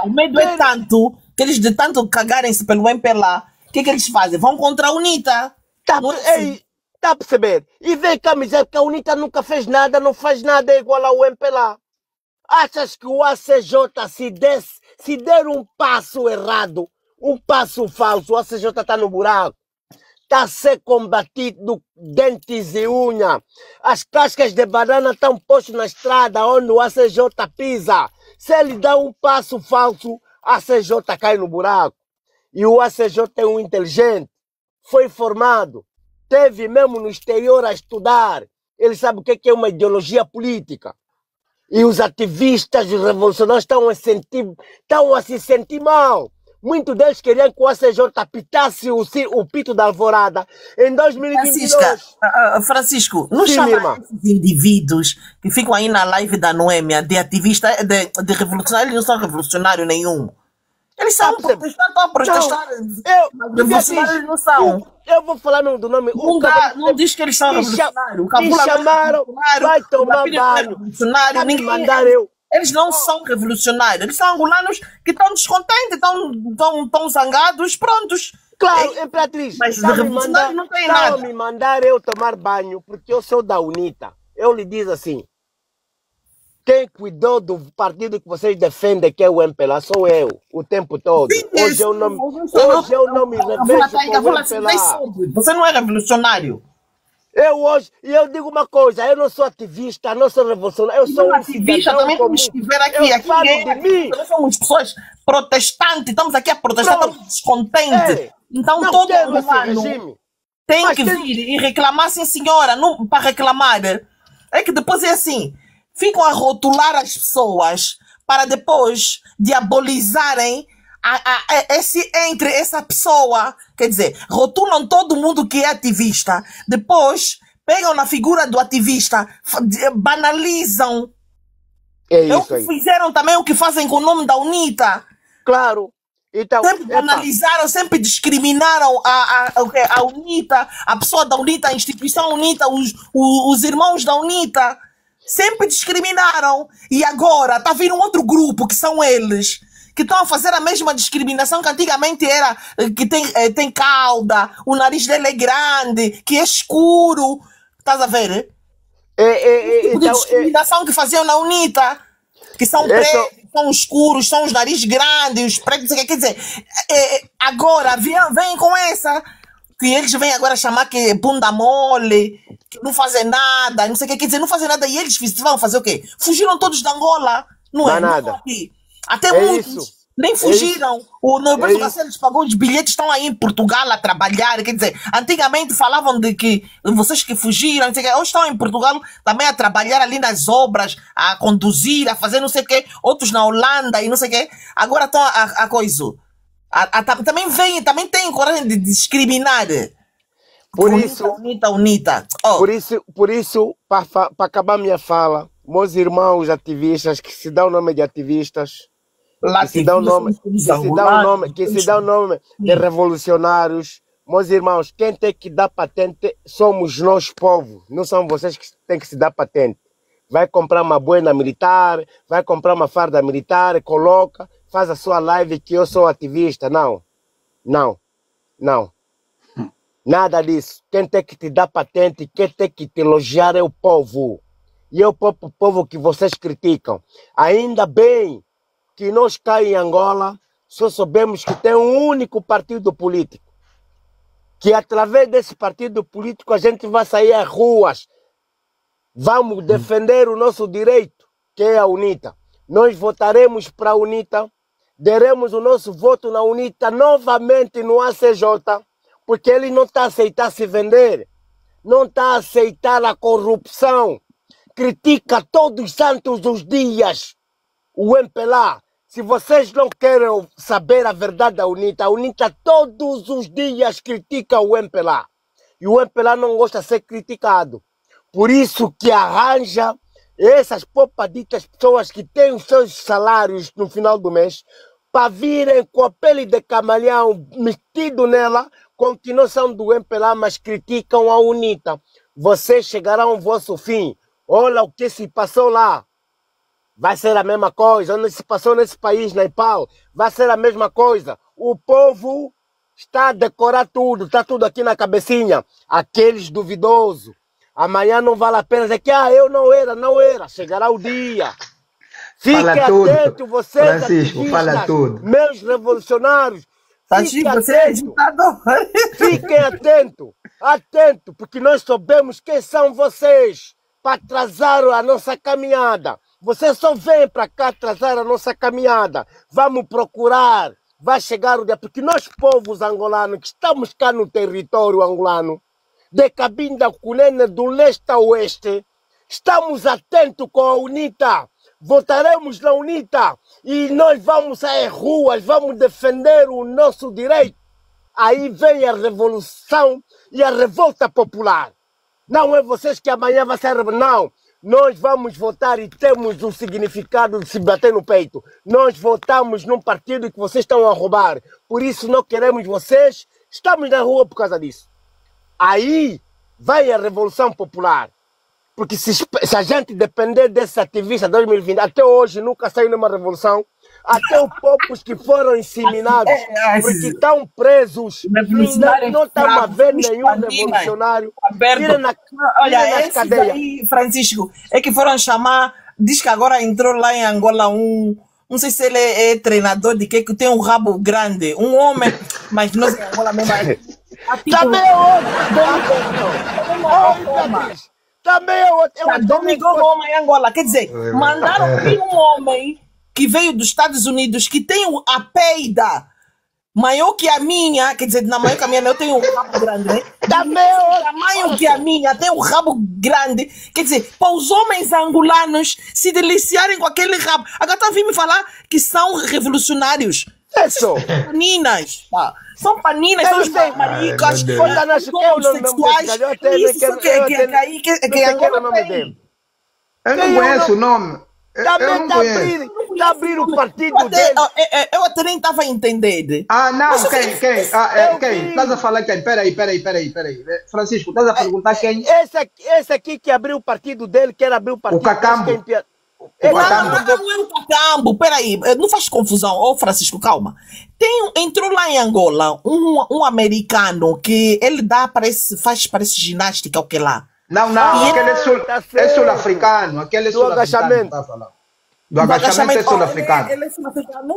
o medo é tanto que eles, de tanto cagarem-se pelo MPLA, o que eles fazem? Vão contra a UNITA. Está a perceber? E vem cá me dizer que a UNITA nunca fez nada, não faz nada igual ao MPLA. Achas que o ACJ, se der um passo errado, um passo falso, o ACJ está no buraco? Está a ser combatido dentes e unha. As cascas de banana estão postas na estrada onde o ACJ pisa. Se ele dá um passo falso, a ACJ cai no buraco. E o ACJ é um inteligente, foi formado, teve mesmo no exterior a estudar. Ele sabe o que é uma ideologia política. E os ativistas, os revolucionários estão a se sentir mal. Muitos deles queriam que o ACJ pitasse o pito da alvorada em 2022. Francisco, não chama esses indivíduos que ficam aí na live da Noêmia de ativista, de revolucionário, eles não são revolucionário nenhum. Eles são estão a protestar. Revolucionários não são. Eu vou falar mesmo do nome. Não diz que eles são revolucionários. Me chamaram, vai tomar banho. Eles não são revolucionários. Eles são angolanos que estão descontentes, estão zangados, prontos. Claro, Imperatriz. Mas de revolucionário não tem nada. Me mandar eu tomar banho, porque eu sou da UNITA. Eu lhe diz assim. Quem cuidou do partido que vocês defendem, que é o MPLA, sou eu, o tempo todo. Hoje eu não me revejo com o MPLA. Você não é revolucionário. Eu digo uma coisa, eu não sou ativista, não sou revolucionário, eu sou um ativista, também temos que ver aqui. Nós somos pessoas protestantes, estamos aqui a protestar, estamos descontentes. Então todo mundo tem que vir e reclamar, sim senhora, não para reclamar. É que depois é assim. Ficam a rotular as pessoas para depois diabolizarem essa pessoa. Quer dizer, rotulam todo mundo que é ativista. Depois pegam na figura do ativista, banalizam. É É o isso que aí. fizeram também, o que fazem com o nome da UNITA. Claro. Então, Sempre epa, banalizaram, sempre discriminaram a UNITA, a pessoa da UNITA, a instituição UNITA, os irmãos da UNITA. Sempre discriminaram. E agora está vindo um outro grupo, que são eles, que estão a fazer a mesma discriminação que antigamente era, que tem cauda, o nariz dele é grande, que é escuro. Estás a ver? Tipo de então, discriminação que faziam na UNITA, que são isso, pretos, são escuros, são os narizes grandes, os pretos, não sei o que quer dizer. Agora vem com essa, que eles vêm agora chamar que é bunda mole, que não fazem nada, não sei o que quer dizer, não fazem nada, e eles vão fazer o quê? Fugiram todos de Angola, não é? não há Não nada. aqui. Até É muitos isso. nem É isso. fugiram. O É Norberto isso. Caceres pagou os bilhetes, estão aí em Portugal a trabalhar. Quer dizer, antigamente falavam de que vocês que fugiram, não sei o quê, hoje estão em Portugal também a trabalhar ali nas obras, a conduzir, a fazer não sei o quê, outros na Holanda e não sei o quê. Agora estão a coisa. Também têm coragem de discriminar. Por isso, UNITA. Oh, por isso, para acabar minha fala, meus irmãos ativistas que se dão o nome de ativistas, que se dá o nome, de revolucionários, meus irmãos, quem tem que dar patente somos nós, povo, não são vocês que têm que se dar patente. Vai comprar uma boina militar, vai comprar uma farda militar, coloca, faz a sua live que eu sou ativista. Não, não, não. Nada disso. Quem tem que te dar patente, quem tem que te elogiar é o povo. E é o próprio povo que vocês criticam. Ainda bem que nós cá em Angola só sabemos que tem um único partido político. Que através desse partido político a gente vai sair às ruas. Vamos defender o nosso direito, que é a UNITA. Nós votaremos para a UNITA, daremos o nosso voto na UNITA novamente no ACJ, porque ele não está a aceitar se vender, não está a aceitar a corrupção. Critica todos os santos os dias o MPLA. Se vocês não querem saber a verdade da UNITA, a UNITA todos os dias critica o MPLA. E o MPLA não gosta de ser criticado. Por isso que arranja essas popaditas pessoas que têm os seus salários no final do mês para virem com a pele de camaleão metido nela, com que não são do MPLA, mas criticam a UNITA. Vocês chegarão ao vosso fim. Olha o que se passou lá. Vai ser a mesma coisa. Onde se passou nesse país, Nepal, vai ser a mesma coisa. O povo está a decorar tudo, está tudo aqui na cabecinha. Aqueles duvidosos. Amanhã não vale a pena dizer que eu não era. Chegará o dia. Fiquem atentos, vocês, Francisco, fala tudo. meus revolucionários. Fiquem você é atentos. agitador. Fiquem atentos, porque nós sabemos quem são vocês para atrasar a nossa caminhada. Vocês só vêm para cá atrasar a nossa caminhada. Vamos procurar, vai chegar o dia, porque nós, povos angolanos, que estamos cá no território angolano, de Cabinda, Cunene, do leste a oeste, estamos atentos com a UNITA. Votaremos na UNITA e nós vamos às ruas, vamos defender o nosso direito. Aí vem a revolução e a revolta popular. Não é vocês que amanhã vai ser... Não, nós vamos votar e temos um significado de se bater no peito. Nós votamos num partido que vocês estão a roubar. Por isso não queremos vocês. Estamos na rua por causa disso. Aí vai a revolução popular. Porque se a gente depender desse ativista 2020, até hoje nunca saiu nenhuma revolução. Até os povos que foram inseminados, porque estão presos, não estamos a ver nenhum revolucionário. Olha, esses aí, Francisco, é que foram chamar, diz que agora entrou lá em Angola não sei se ele é treinador de que tem um rabo grande, um homem, mas nós em Angola mesmo também é outro. Também é outro. Domingo homem em Angola, quer dizer, mandaram vir um homem que veio dos Estados Unidos, que tem a peida maior que a minha, quer dizer, na maior que a minha, eu tenho um rabo grande, né? Tamanho que a minha, tem um rabo grande, quer dizer, para os homens angolanos se deliciarem com aquele rabo. Agora estão a vir me falar que são revolucionários. Isso. Paninas, pá. São paninas, são Eu os sei. maricas, Quando nasce que eu não me homossexuais. eu até Isso quero, que o nome tem. dele. Eu não Quem conheço o nome. Eu Também não conheço. tá abrindo o partido dele. Eu até nem estava a entender. Ah, não, Mas quem? Eu Quem? vi. Estás a falar quem? Peraí. Francisco, estás a perguntar quem? Esse aqui que abriu o partido dele, quer abrir o partido. Cacambo. acho que é O Não, Cacambo. não é o Cacambo. Peraí, não faz confusão. Ô, Francisco, calma. Entrou lá em Angola um americano que ele parece ginástica, o que lá. Não, Ah, aquele tá é certo. sul-africano. Aquele é Do sul-africano. agachamento. Tá falando. Do agachamento é sul-africano. Ele é sul-africano?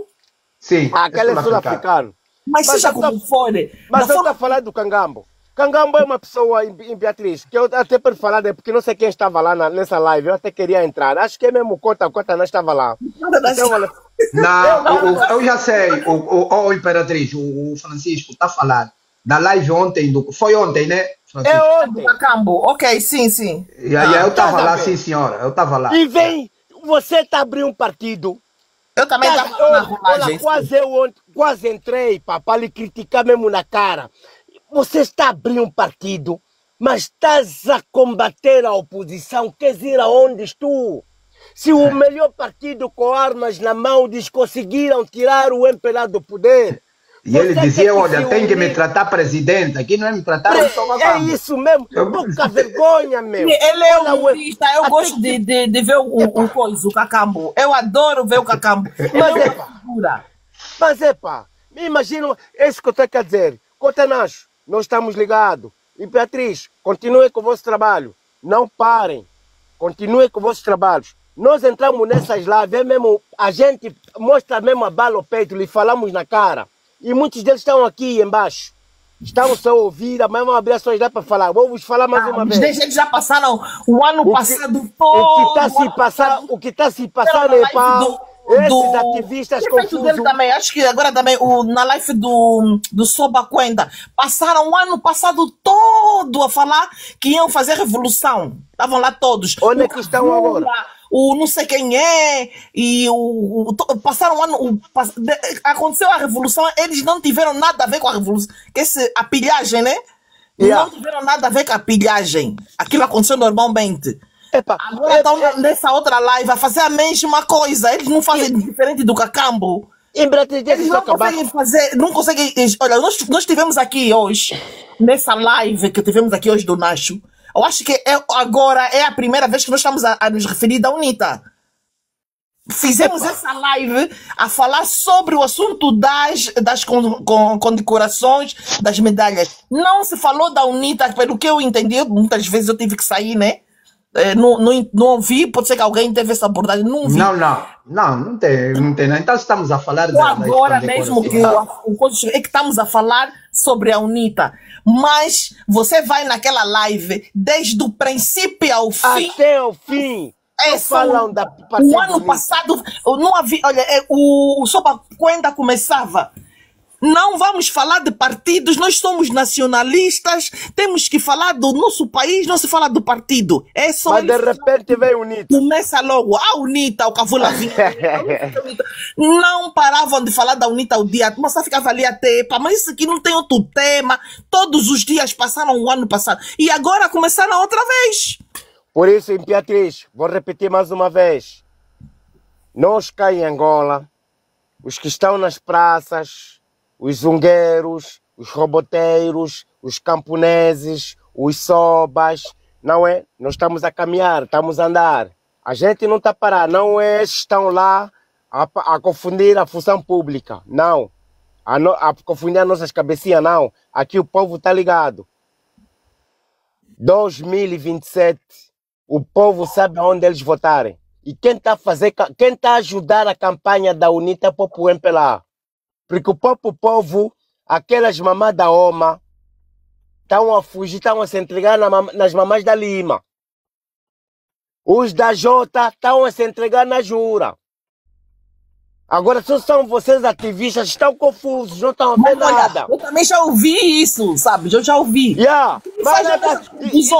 Sim, Aquele é sul-africano. sul-africano. Mas seja eu como for. Mas da eu forma- estou falando do Cangambo. Cangambo é uma pessoa em Beatriz, que eu até para falar, porque não sei quem estava lá nessa live, eu até queria entrar. Acho que é mesmo o Cota não estava lá. Nada das- Então, olha, Não, eu já sei. O Imperatriz, o Francisco, está falando da live ontem. Foi ontem, né, Francisco? é ontem. Cacambo. Ok, sim. E aí eu estava tá lá, bem. sim, senhora. Eu estava lá. E vem, você está abrindo um partido. Eu também Tá, estava na olha, rolagem. quase entrei para lhe criticar mesmo na cara. Você está abrindo um partido, mas estás a combater a oposição. Quer dizer, aonde estou? Se o melhor partido com armas na mão diz conseguiram tirar o MPLA do poder. E ele você dizia, tem que olha, se tem que me unir. tratar presidente. Aqui não é me tratar, eu sou É isso mesmo. Pouca vergonha, meu. Ele é Olha, humorista, eu até gosto de ver o Cacambo. Eu adoro ver o Cacambo. Ele Mas é é uma figura. Mas me imagino, isso que eu tenho a dizer. Cotanacho, nós estamos ligados. Imperatriz, continue com o vosso trabalho. Não parem. Continue com os vossos trabalhos. Nós entramos nessas lives, é mesmo, a gente mostra mesmo a bala ao peito, lhe falamos na cara. E muitos deles estão aqui embaixo. Estão só a ouvir, mas vamos abrir as suas lá para falar. Vou vos falar mais uma vez. Eles já passaram o ano passado todo. O que está a se passar é para esses ativistas confusos. Dele também, acho que agora também na live do Soba Quenda passaram o ano passado todo a falar que iam fazer revolução. Estavam lá todos. Onde é que estão agora? O não sei quem é, e passaram um ano, aconteceu a revolução, eles não tiveram nada a ver com a revolução, que a pilhagem, né? Yeah. Não tiveram nada a ver com a pilhagem. Aquilo aconteceu normalmente. Epa, Agora estão nessa outra live a fazer a mesma coisa, eles não fazem diferente do Cacambo. Eles não conseguem fazer, não conseguem. Olha, nós tivemos aqui hoje, nessa live que tivemos aqui hoje do Nacho. Eu acho que agora é a primeira vez que nós estamos a nos referir da UNITA. Fizemos essa live a falar sobre o assunto das condecorações, das medalhas. Não se falou da UNITA, pelo que eu entendi, muitas vezes eu tive que sair, né? Não ouvi, pode ser que alguém teve essa abordagem, não vi. Não tem. Então estamos a falar agora mesmo que é que estamos a falar sobre a UNITA. Mas você vai naquela live desde o princípio ao fim. Até ao fim. Falam da o ano passado, não havia. Olha, o Soba Quenda começava. Não vamos falar de partidos, nós somos nacionalistas, temos que falar do nosso país, não se fala do partido. É só. Mas de repente vem o UNITA. Começa logo, a UNITA, o Cavula vinha. Não paravam de falar da UNITA o dia, mas só ficava ali até, mas isso aqui não tem outro tema. Todos os dias passaram o ano passado. E agora começaram outra vez. Por isso, Imperatriz, vou repetir mais uma vez. Nós cá em Angola, os que estão nas praças, os zungueiros, os roboteiros, os camponeses, os sobas, não é? Nós estamos a caminhar, estamos a andar. A gente não está a parar, não é esses que estão lá a confundir a função pública, não. A confundir as nossas cabecinhas, não. Aqui o povo está ligado. 2027, o povo sabe onde eles votarem. E quem está a ajudar a campanha da UNITA é o próprio MPLA. Porque o próprio povo, aquelas mamás da OMA, estão a fugir, estão a se entregar nas mamás da Lima. Os da Jota estão a se entregar na Jura. Agora, só são vocês ativistas, estão confusos, não estão a ver nada. Eu também já ouvi isso, sabe? Eu já ouvi. Mas isso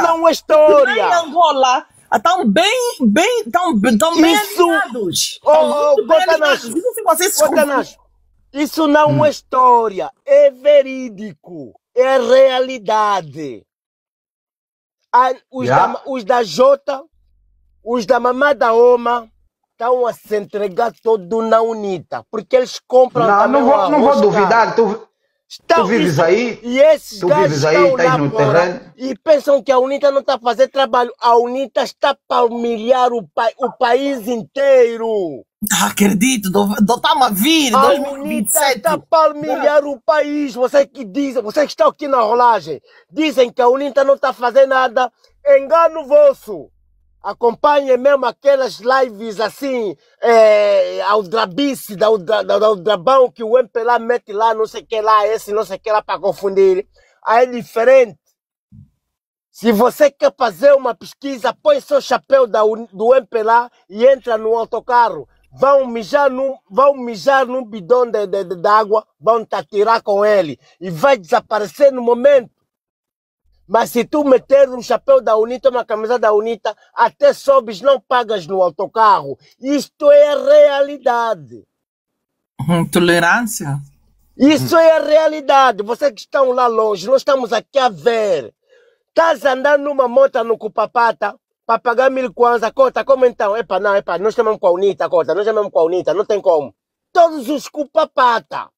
não é história. Em Angola, Estão tão bem Isso, alinhados. Estão muito bem alinhados. Isso se vocês se Gotanas, isso não é história, é verídico, é realidade. Os da Jota, os da Mamá da Oma, estão a se entregar todo na UNITA, porque eles compram também não vou duvidar, tu vives aí, e esses tu gajos vives aí, estão estás lá no fora terreno. e pensam que a UNITA não está a fazer trabalho. A UNITA está para humilhar o país inteiro. Acredito, estamos a vir, A UNITA 2027. está para humilhar o país. Vocês que estão aqui na rolagem, dizem que a UNITA não está a fazer nada. Engano vosso. Acompanhem mesmo aquelas lives assim, ao drabice, ao drabão que o MPLA mete lá, não sei o que lá, esse não sei o que lá para confundir. Aí é diferente. Se você quer fazer uma pesquisa, põe seu chapéu do MPLA e entra no autocarro. Vão mijar num bidão de água, vão te atirar com ele e vai desaparecer no momento. Mas se tu meter um chapéu da UNITA, uma camisa da UNITA, até sobes, não pagas no autocarro. Isto é a realidade. Tolerância? Isso é a realidade. Vocês que estão lá longe, nós estamos aqui a ver. Estás andando numa moto no Cupapata para pagar 1000 kwanza, cota, como então? Nós estamos com a UNITA, cota, nós estamos com a UNITA, não tem como. Todos os Cupapata.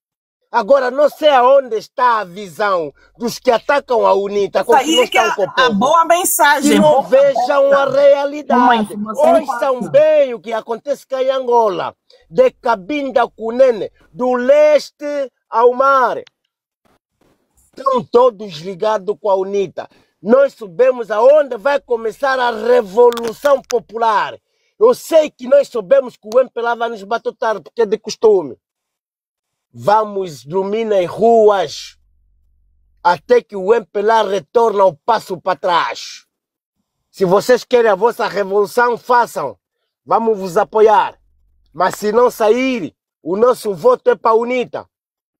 Agora, não sei aonde está a visão dos que atacam a UNITA. Isso aí que é a boa mensagem. E não vejam a realidade. Ouçam bem o que acontece cá em Angola. De Cabinda Cunene, do leste ao mar. Estão todos ligados com a UNITA. Nós sabemos aonde vai começar a revolução popular. Eu sei que nós sabemos que o MPLA vai nos batutar, porque é de costume. Vamos dormir nas ruas até que o MPLA retorne ao passo para trás. Se vocês querem a vossa revolução, façam. Vamos vos apoiar. Mas se não sair, o nosso voto é para a UNITA.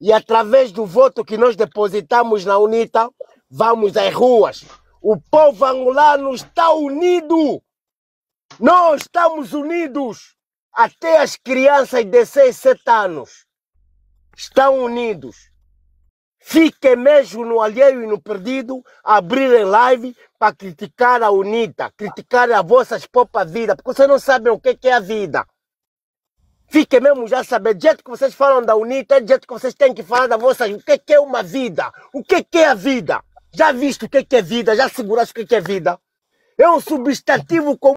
E através do voto que nós depositamos na UNITA, vamos às ruas. O povo angolano está unido. Nós estamos unidos. Até as crianças de 6, 7 anos estão unidos. Fiquem mesmo no alheio e no perdido, abrirem live para criticar a UNITA, criticar as vossas próprias vidas, porque vocês não sabem o que é a vida. Fiquem mesmo já saber, do jeito que vocês falam da UNITA, do jeito que vocês têm que falar da vossa, o que é uma vida, o que é a vida. Já viste o que é vida? Já seguraste o que é vida? É um substantivo comum.